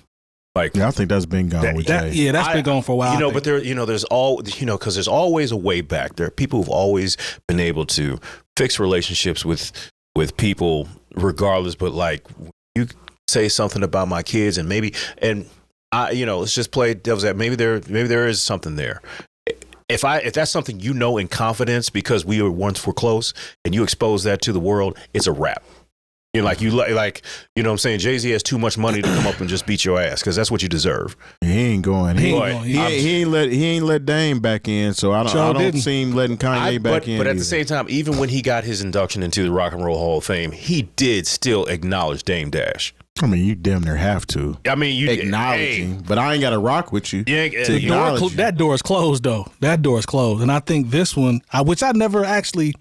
Like, yeah, I think that's been gone with Jay. Yeah, that's been gone for a while. But there, there's because there's always a way back. There are people who've always been able to fix relationships with people regardless. But like, you say something about my kids and let's just play devil's advocate. Maybe there is something there. If that's something in confidence because we were close and you expose that to the world, it's a wrap. What I'm saying? Jay-Z has too much money to come up and just beat your ass because that's what you deserve. He ain't going. He ain't let Dame back in, so I don't see him letting Kanye back in. But at the same time, even when he got his induction into the Rock and Roll Hall of Fame, he did still acknowledge Dame Dash. I mean, you damn near have to. I mean, you acknowledge him, but I ain't got to rock with you. Yeah, that door is closed, though. That door is closed, and I think this one, which I never actually.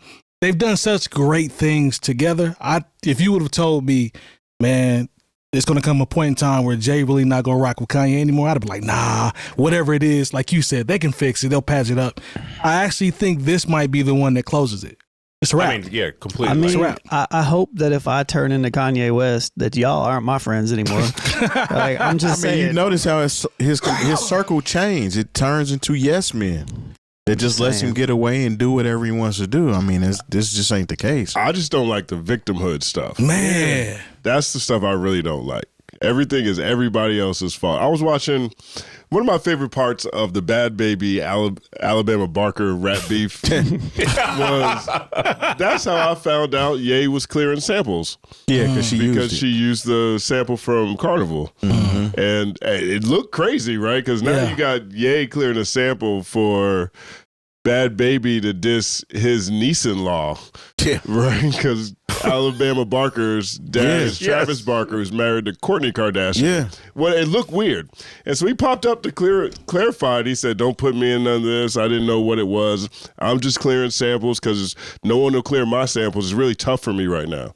They've done such great things together. If you would have told me, man, there's going to come a point in time where Jay really not going to rock with Kanye anymore, I'd have been like, nah, whatever it is, like you said, they can fix it. They'll patch it up. I actually think this might be the one that closes it. It's a wrap. I mean, yeah, completely. I mean, it's a wrap. I hope that if I turn into Kanye West, that y'all aren't my friends anymore. I'm just saying. You notice how his circle changed. It turns into yes men. It just lets him get away and do whatever he wants to do. I mean, this just ain't the case. I just don't like the victimhood stuff. Man. That's the stuff I really don't like. Everything is everybody else's fault. I was watching one of my favorite parts of the Bad Baby Alabama Barker rap beef was that's how I found out Ye was clearing samples. Yeah, because she used the sample from Carnival. Mm-hmm. And it looked crazy, right? Because now you got Ye clearing a sample for Bad Baby to diss his niece-in-law. Yeah. Right? Because Alabama Barker's dad is Travis Barker, who's married to Kourtney Kardashian. Yeah. Well, it looked weird. And so he popped up to clarify it. He said, don't put me in none of this. I didn't know what it was. I'm just clearing samples because no one will clear my samples. It's really tough for me right now.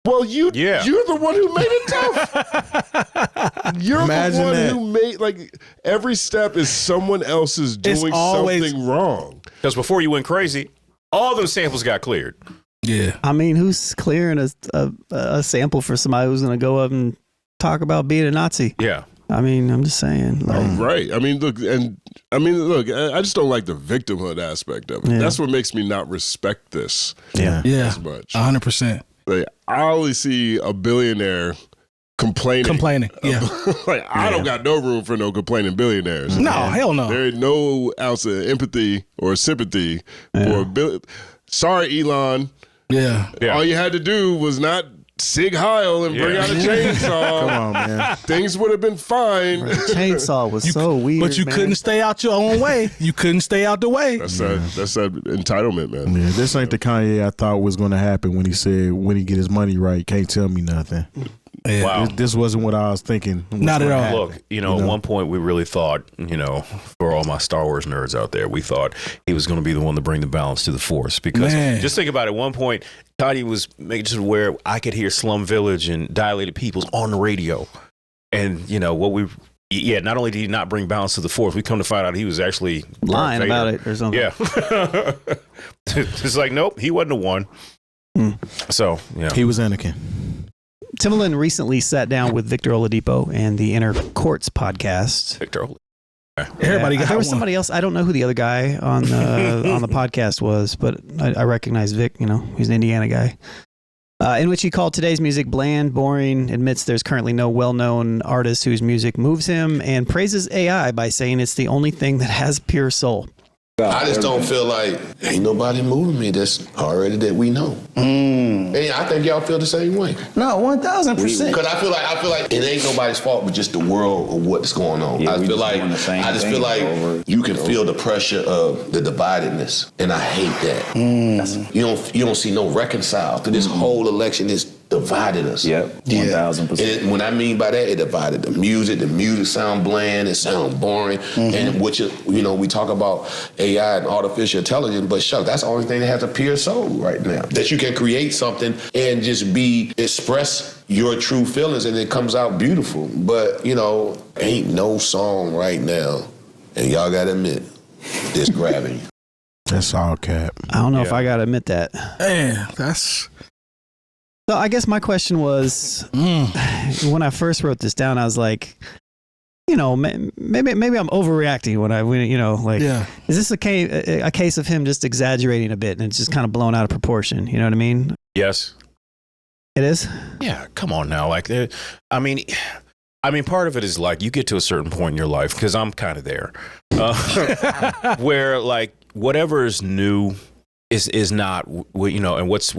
Well, you're the one who made it tough. You're Imagine the one that. who made, like, every step is someone else is doing something wrong. Because before you went crazy, all those samples got cleared. Yeah. I mean, who's clearing a sample for somebody who's going to go up and talk about being a Nazi? Yeah. I mean, I'm just saying. Like, right. I mean, look, I just don't like the victimhood aspect of it. Yeah. That's what makes me not respect this as much. 100%. Like, I only see a billionaire complaining. Yeah. I don't got no room for no complaining billionaires. No, hell no. There ain't no ounce of empathy or sympathy for a Sorry, Elon. Yeah. All you had to do was not Sig Heil and bring out a chainsaw. Come on, man. Things would have been fine. Chainsaw was so weird, but you couldn't stay out your own way. You couldn't stay out the way. That's that entitlement, man. Yeah, this ain't the Kanye I thought was going to happen when he said, when he get his money right, can't tell me nothing. Yeah. Wow. This wasn't what I was thinking. Not at all. Look, at one point we really thought, for all my Star Wars nerds out there, we thought he was going to be the one to bring the balance to the Force. Because just think about it, at one point, Kanye was making sure where I could hear Slum Village and Dilated Peoples on the radio. And, not only did he not bring balance to the Force, we come to find out he was actually lying about it or something. Yeah. It's like, nope, he wasn't the one. So, yeah. He was Anakin. Timbaland recently sat down with Victor Oladipo and the Inner Courts podcast. Victor Everybody got there was one. somebody else. I don't know who the other guy on the podcast was, but I recognize Vic. He's an Indiana guy. In which he called today's music bland, boring, admits there's currently no well-known artist whose music moves him, and praises AI by saying it's the only thing that has pure soul. I just don't feel like ain't nobody moving me that's already that we know. And I think y'all feel the same way. No, 1,000%. Because I feel like it ain't nobody's fault but just the world of what's going on. Yeah, I feel like you can feel the pressure of the dividedness, and I hate that. You don't see no reconcile to this whole election. Is divided us. Yep, 1,000%. And what I mean by that, it divided the music. The music sound bland. It sound boring. And which we talk about AI and artificial intelligence, but shucks, that's the only thing that has a pure soul right now. That you can create something and just express your true feelings, and it comes out beautiful. But ain't no song right now, and y'all gotta admit, this grabbing you. That's all cap. I don't know if I gotta admit that. Man, that's. So I guess my question was, when I first wrote this down, I was like, maybe I'm overreacting is this a case of him just exaggerating a bit and it's just kind of blown out of proportion? You know what I mean? Yes. It is? Yeah, come on now. Part of it is like you get to a certain point in your life, because I'm kind of there, where like whatever is new is not, and what's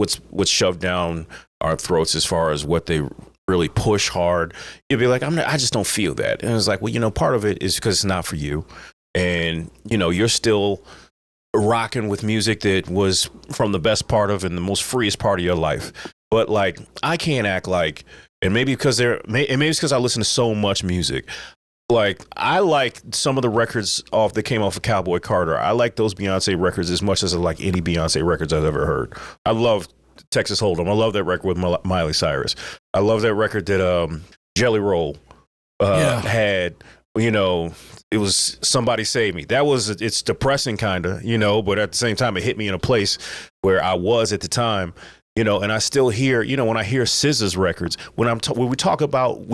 shoved down our throats as far as what they really push hard. You'll be like, I just don't feel that. And it's like, well, part of it is because it's not for you. And, you're still rocking with music that was from the best part of and the most freest part of your life. But like, I can't act like, and maybe because maybe it's because I listen to so much music. Like, I like some of the records that came off of Cowboy Carter. I like those Beyonce records as much as I like any Beyonce records I've ever heard. I love Texas Hold'em. I love that record with Miley Cyrus. I love that record that Jelly Roll had. It was Somebody Save Me. It's depressing kind of, but at the same time, it hit me in a place where I was at the time. And I still hear, when I hear SZA's records, we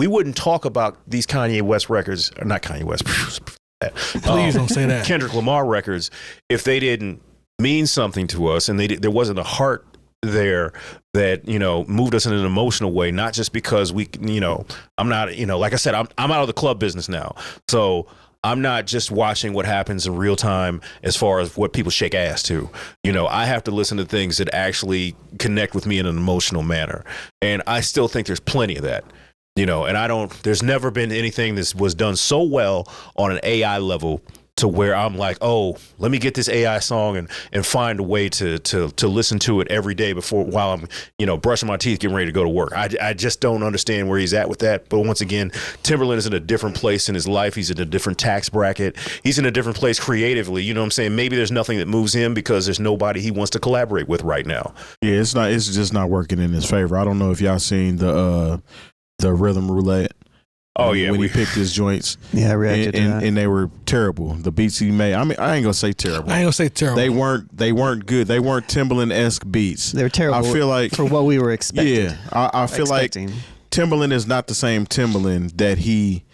wouldn't talk about these Kanye West records, or not Kanye West. Please don't say that. Kendrick Lamar records, if they didn't mean something to us and there wasn't a heart there that moved us in an emotional way, not just because I'm not, like I said, I'm out of the club business now, so I'm not just watching what happens in real time as far as what people shake ass to. I have to listen to things that actually connect with me in an emotional manner, and I still think there's plenty of that. And there's never been anything that was done so well on an AI level to where I'm like, oh, let me get this AI song and find a way to listen to it every day while I'm, brushing my teeth, getting ready to go to work. I just don't understand where he's at with that. But once again, Timbaland is in a different place in his life. He's in a different tax bracket. He's in a different place creatively. You know what I'm saying? Maybe there's nothing that moves him because there's nobody he wants to collaborate with right now. Yeah, it's just not working in his favor. I don't know if y'all seen the Rhythm Roulette. Oh yeah, when he picked his joints, I reacted to that. And they were terrible. The beats he made, I ain't gonna say terrible. They weren't good. They weren't Timbaland-esque beats. They were terrible. I feel like for what we were expecting. Yeah, I feel like Timbaland is not the same Timbaland that he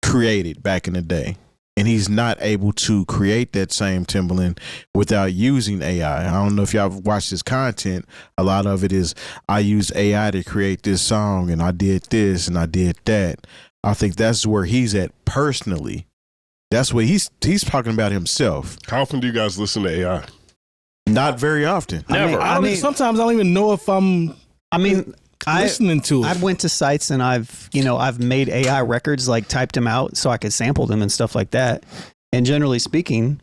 created back in the day, and he's not able to create that same Timbaland without using AI. I don't know if y'all watched his content. A lot of it is, I used AI to create this song, and I did this, and I did that. I think that's where he's at personally. That's what he's talking about himself. How often do you guys listen to AI? Not very often. Never. Sometimes I don't even know if I'm. listening to it. I went to sites and I've made AI records, like typed them out so I could sample them and stuff like that. And generally speaking,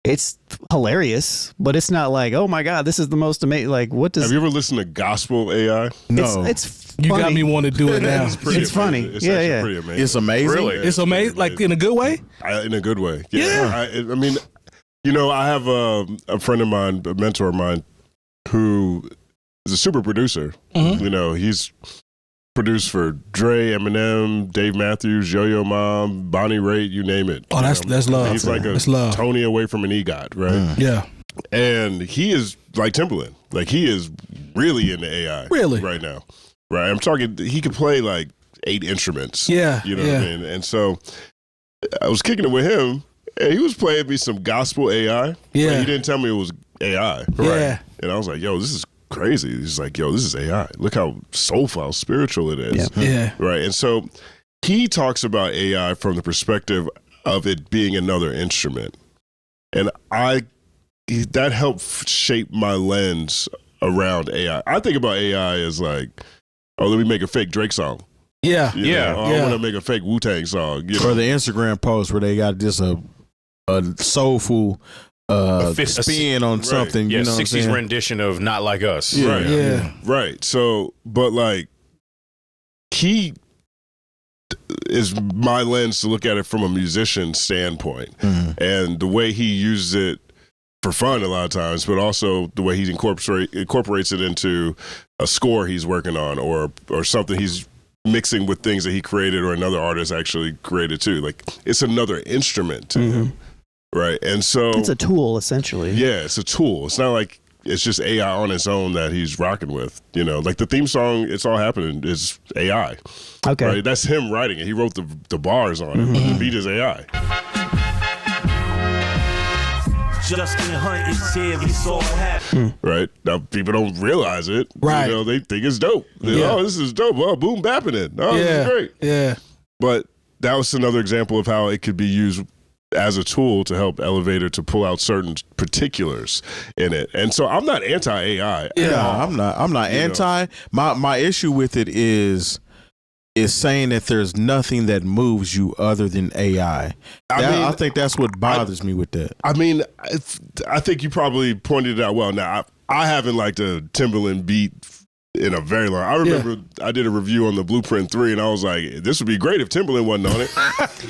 it's hilarious, but it's not like, oh my God, this is the most amazing. Like, what does? Have you ever listened to gospel AI? No, it's funny. You got me want to do it now. It's funny. It's yeah. pretty amazing. It's amazing. Really, It's amazing, like in a good way. In a good way. Yeah. I mean, I have a friend of mine, a mentor of mine, who is a super producer. Mm-hmm. He's produced for Dre, Eminem, Dave Matthews, Yo-Yo Mom, Bonnie Raitt, you name it. Oh, that's love. He's like a Tony away from an EGOT, right? Yeah. And he is like Timbaland. Like, he is really into AI right now. Right? I'm talking, he could play like 8 instruments. Yeah. You know what I mean? And so I was kicking it with him, and he was playing me some gospel AI. Yeah. But he didn't tell me it was AI. Yeah. And I was like, yo, this is crazy. He's like, yo, this is AI. Look how soulful, how spiritual it is. Yeah. Right. And so he talks about AI from the perspective of it being another instrument. And that helped shape my lens around AI. I think about AI as like, oh, let me make a fake Drake song. Yeah. I want to make a fake Wu-Tang song. Or the Instagram post where they got just a soulful spin on something. Yeah, you know 60s rendition of Not Like Us. Yeah. Right. Yeah. Right. So, but like, he is my lens to look at it from a musician standpoint. And the way he uses it for fun a lot of times, but also the way he incorporates it into a score he's working on or something he's mixing with things that he created or another artist actually created too. Like, it's another instrument to him. Right. And so it's a tool, essentially. Yeah, it's a tool. It's not like it's just AI on its own that he's rocking with. Like the theme song, It's All Happening, is AI. Okay. Right? That's him writing it. He wrote the bars on it. But the beat is AI. Justin Hunte is here, we saw it happen. Right? Now, people don't realize it. Right. They think it's dope. Oh, this is dope. Oh, boom bapping it. Oh, this is great. Yeah. But that was another example of how it could be used as a tool to help elevate or to pull out certain particulars in it. And so I'm not anti-AI. Yeah, I'm not anti. My issue with it is saying that there's nothing that moves you other than AI. I think that's what bothers me with that. I mean, I think you probably pointed it out well. Now, I haven't liked a Timbaland beat in a very long. I remember I did a review on the Blueprint 3, and I was like, "This would be great if Timbaland wasn't on it."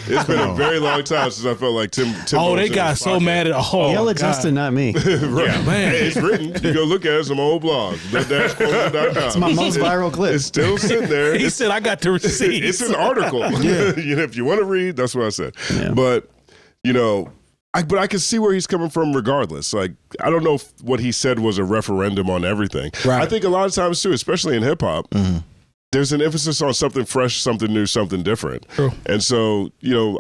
It's been a very long time since I felt like Timbaland. Oh, they got so mad at yell at Justin, not me. Right. Yeah, man. Hey, it's written. You go look at it. It's on my old blog. It's my most viral clip. It's still sitting there. He said, "I got the receipts." It's an article. If you want to read, that's what I said. Yeah. But but I can see where he's coming from regardless. Like, I don't know if what he said was a referendum on everything. Right. I think a lot of times too, especially in hip hop, there's an emphasis on something fresh, something new, something different. True. And so,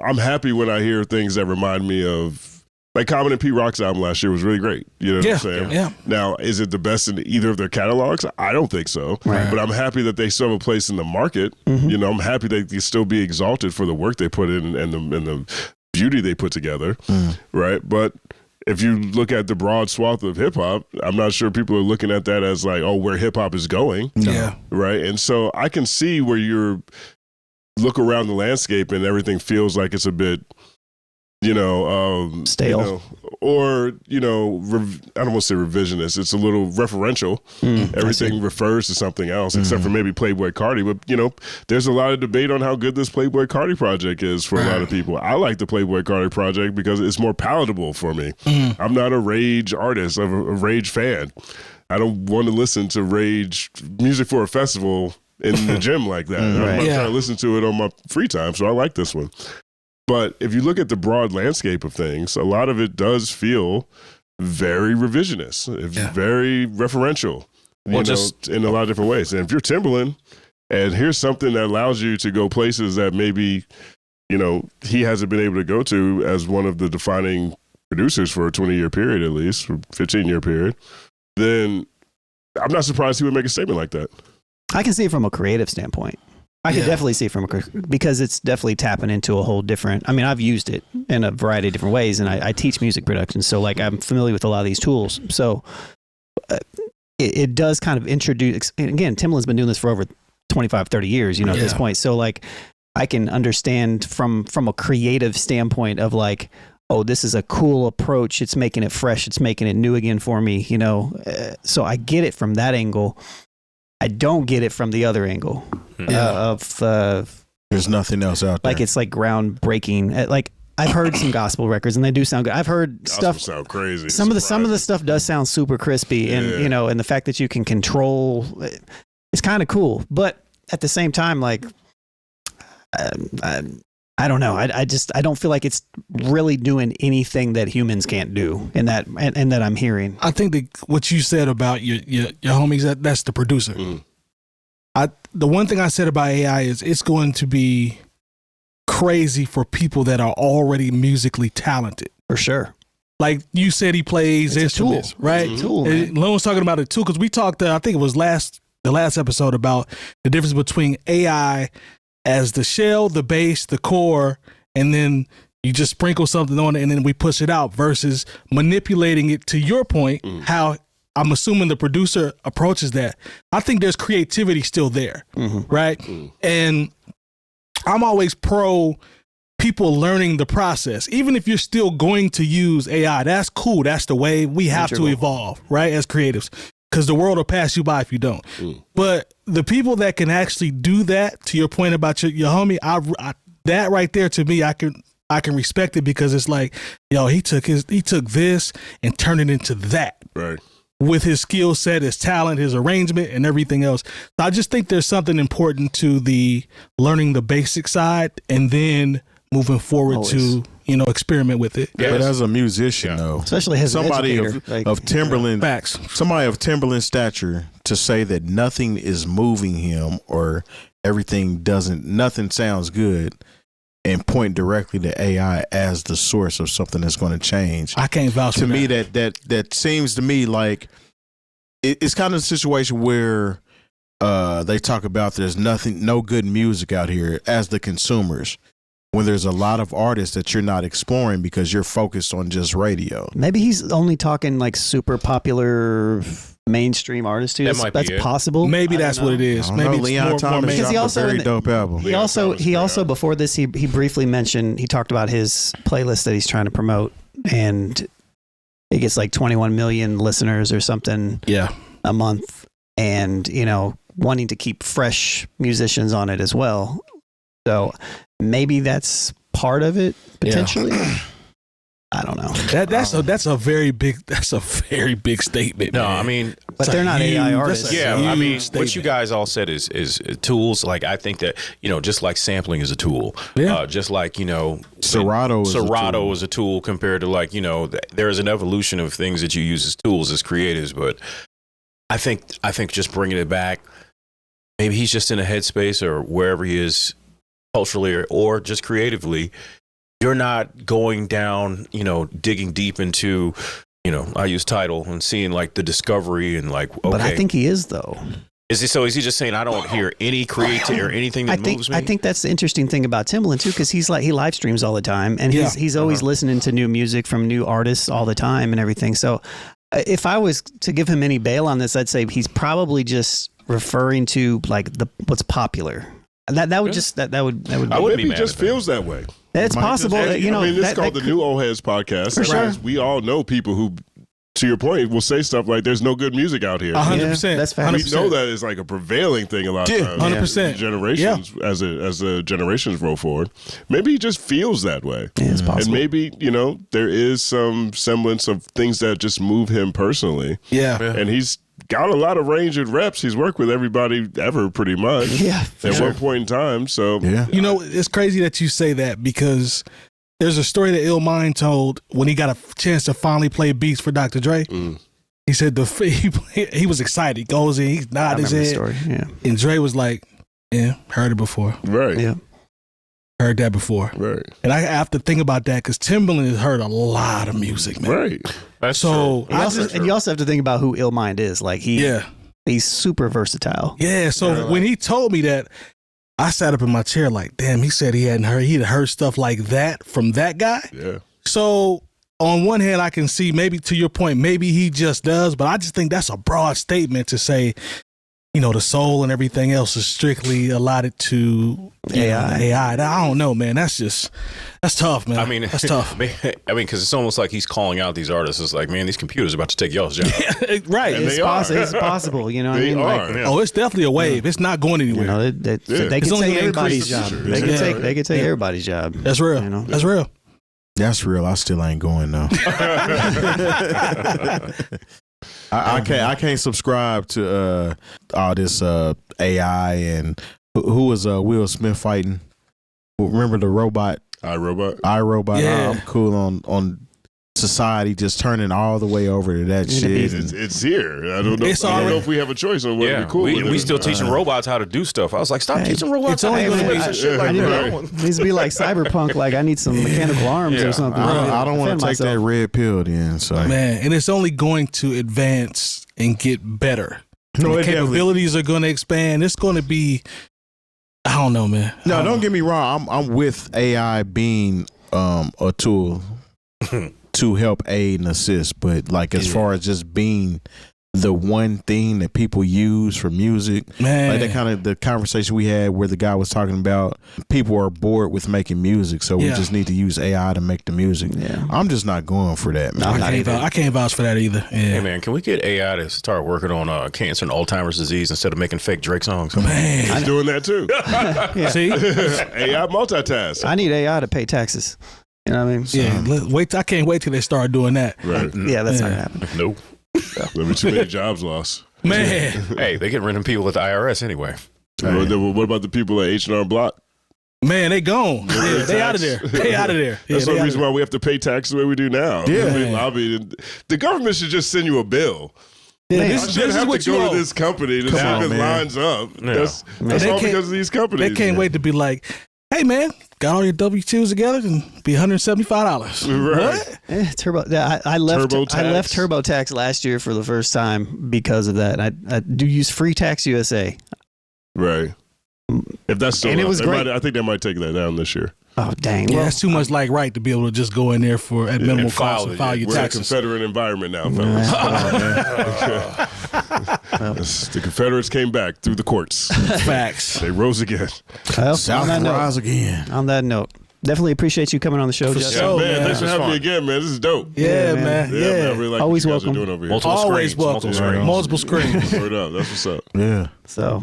I'm happy when I hear things that remind me of, like, Common and P. Rock's album last year was really great. You know what I'm saying? Yeah. Now, is it the best in either of their catalogs? I don't think so. Right. But I'm happy that they still have a place in the market. I'm happy they can still be exalted for the work they put in and the beauty they put together, right? But if you look at the broad swath of hip hop, I'm not sure people are looking at that as like, oh, where hip hop is going. Yeah. Right. And so I can see where you look around the landscape and everything feels like it's a bit, stale. Or, I don't want to say revisionist. It's a little referential. Everything refers to something else, except for maybe Playboy Cardi. But, there's a lot of debate on how good this Playboy Cardi project is for a lot of people. I like the Playboy Cardi project because it's more palatable for me. I'm not a rage artist. I'm a rage fan. I don't want to listen to rage music for a festival in the gym like that. I'm not trying to listen to it on my free time, so I like this one. But if you look at the broad landscape of things, a lot of it does feel very revisionist. It's very referential, in a lot of different ways. And if you're Timbaland, and here's something that allows you to go places that maybe, he hasn't been able to go to as one of the defining producers for a 20-year period, at least, or 15-year period, then I'm not surprised he would make a statement like that. I can see it from a creative standpoint. I could definitely see it because it's definitely tapping into a whole different, I've used it in a variety of different ways, and I teach music production. So like, I'm familiar with a lot of these tools. So it does kind of introduce, and again, Timbaland's been doing this for over 25, 30 years, at this point. So like, I can understand from a creative standpoint of like, oh, this is a cool approach. It's making it fresh. It's making it new again for me, so I get it from that angle. I don't get it from the other angle there's nothing else out there. Like it's like groundbreaking. Like I've heard some gospel records and they do sound good. I've heard gospel stuff sound crazy. Some of the stuff does sound super crispy, and and the fact that you can control it's kind of cool. But at the same time, like I don't know. I don't feel like it's really doing anything that humans can't do, and that I'm hearing. I think that what you said about your homies, that's the producer. The one thing I said about AI is it's going to be crazy for people that are already musically talented. For sure. Like you said, he plays instruments, right? It's a tool. Lone was talking about it too, because we talked. I think it was the last episode about the difference between AI as the shell, the base, the core, and then you just sprinkle something on it and then we push it out, versus manipulating it, to your point, how I'm assuming the producer approaches that. I think there's creativity still there, right? And I'm always pro people learning the process. Even if you're still going to use AI, that's cool. That's the way we have to evolve, right, as creatives. Because the world will pass you by if you don't. But the people that can actually do that, to your point about your homie, that right there, to me, I can respect it, because it's like, he took this and turned it into that. Right. With his skill set, his talent, his arrangement, and everything else. So I just think there's something important to the learning the basic side and then moving forward to experiment with it. But as a musician, though, especially as somebody an educator, of Timbaland's stature, to say that nothing is moving him or nothing sounds good, and point directly to AI as the source of something that's going to change. I can't vouch for me that seems to me like it's kind of a situation where they talk about there's no good music out here as the consumers, when there's a lot of artists that you're not exploring because you're focused on just radio. Maybe he's only talking like super popular mainstream artists too. That's possible. Maybe that's what it is. Maybe Leon Thomas dropped a very dope album. He also before this he briefly mentioned, he talked about his playlist that he's trying to promote, and it gets like 21 million listeners or something a month, and wanting to keep fresh musicians on it as well. So maybe that's part of it potentially. I don't know. That's a very big statement. No, man. I mean, but they're not AI artists. Yeah, I mean, what you guys all said is tools. Like, I think that just like sampling is a tool. Yeah. Just like Serato is a tool compared to like there is an evolution of things that you use as tools as creatives. But I think just bringing it back, maybe he's just in a headspace or wherever he is culturally or just creatively. You're not going down, digging deep into, I use Tidal and seeing like the discovery and like, okay. But I think he is though. Is he just saying I don't hear any creativity or anything that moves me? I think that's the interesting thing about Timbaland too, because he live streams all the time, and he's always listening to new music from new artists all the time and everything. So if I was to give him any bail on this, I'd say he's probably just referring to like what's popular. That would. Maybe he just feels that way. It's possible. This is called the New Old Heads podcast. For sure. We all know people who, to your point, will say stuff like, "There's no good music out here." 100%. That's fair. We know that is like a prevailing thing a lot of times. 100%. Generations as the generations roll forward, maybe he just feels that way. Yeah, it's possible. And maybe there is some semblance of things that just move him personally. Yeah. And he's got a lot of range and reps. He's worked with everybody ever, pretty much. Yeah. At one point in time. So yeah. It's crazy that you say that, because there's a story that Illmind told when he got a chance to finally play beats for Dr. Dre. He said he was excited. He goes in, he's nodding his head. Story. Yeah. And Dre was like, "Yeah, heard it before. Right. Yeah. Heard that before." Right. And I have to think about that, because Timbaland has heard a lot of music, man. Right. That's so true. And you also have to think about who Illmind is. Like he's super versatile. Yeah. So when he told me that, I sat up in my chair like, damn, he said he'd heard stuff like that from that guy. Yeah. So on one hand, I can see maybe to your point, maybe he just does, but I just think that's a broad statement to say, the soul and everything else is strictly allotted to AI. I don't know, man. That's tough, man. I mean, that's tough. Because it's almost like he's calling out these artists. It's like, man, these computers are about to take y'all's job. Right. It's possible. You know what I mean? Oh, it's definitely a wave. It's not going anywhere. They can take everybody's job. They can take everybody's job. That's real. That's real. That's real. I still ain't going though. I can't subscribe to all this AI and who was Will Smith fighting? Remember the robot? iRobot. Yeah. I'm cool on society just turning all the way over to that shit. It's here. I don't know. I don't know if we have a choice on what would be cool. We still teaching robots how to do stuff. I was like, stop teaching robots. It's only needs to be like Cyberpunk. Like I need some mechanical arms or something. I don't want to take that red pill then. So man, and it's only going to advance and get better. The capabilities are going to expand. It's going to be. I don't know, man. No, don't get me wrong. I'm with AI being a tool to help aid and assist, but like as far as just being the one thing that people use for music, man, like that kind of the conversation we had where the guy was talking about people are bored with making music, so we just need to use AI to make the music. I'm just not going for that, man. I can't vouch for that either. Hey man, can we get AI to start working on cancer and Alzheimer's disease instead of making fake Drake songs? Man, he's doing that too. See, AI multitask. I need AI to pay taxes. You know what I mean? So, I can't wait till they start doing that. Right. Yeah, that's not happening. Nope. There'll be too many jobs lost. Man. Hey, they get rid of people at the IRS anyway. What about the people at H&R Block? Man, they gone. They out of there. They out of there. That's the reason why we have to pay taxes the way we do now. Yeah. I mean, the government should just send you a bill. Yeah, this is what you go to this company. This lines up. That's all because of these companies. They can't wait to be like, hey, man, got all your W-2s together and be $175. Right. What? I left TurboTax last year for the first time because of that. I do use Free Tax USA. Right. If that's still, and it was great. I think they might take that down this year. Oh dang! Yeah, that's too much like right to be able to just go in there for at minimal cost and file your taxes. We're a Confederate environment now, fellas. The Confederates came back through the courts. Facts. They rose again. Well, South rise again. On that note, definitely appreciate you coming on the show, Justin. Yeah, man, thanks for having me again, man. This is dope. Yeah, man. Yeah, man, I really like always what you guys welcome. are doing over here. Always welcome. Multiple screens. Word up. That's what's up. Yeah. So.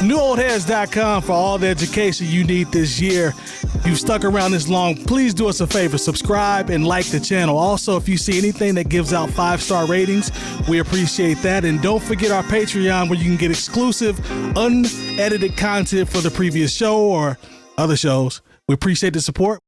NewOldHeads.com for all the education you need this year. If you've stuck around this long, please do us a favor. Subscribe and like the channel. Also, if you see anything that gives out 5-star ratings, we appreciate that. And don't forget our Patreon where you can get exclusive, unedited content for the previous show or other shows. We appreciate the support.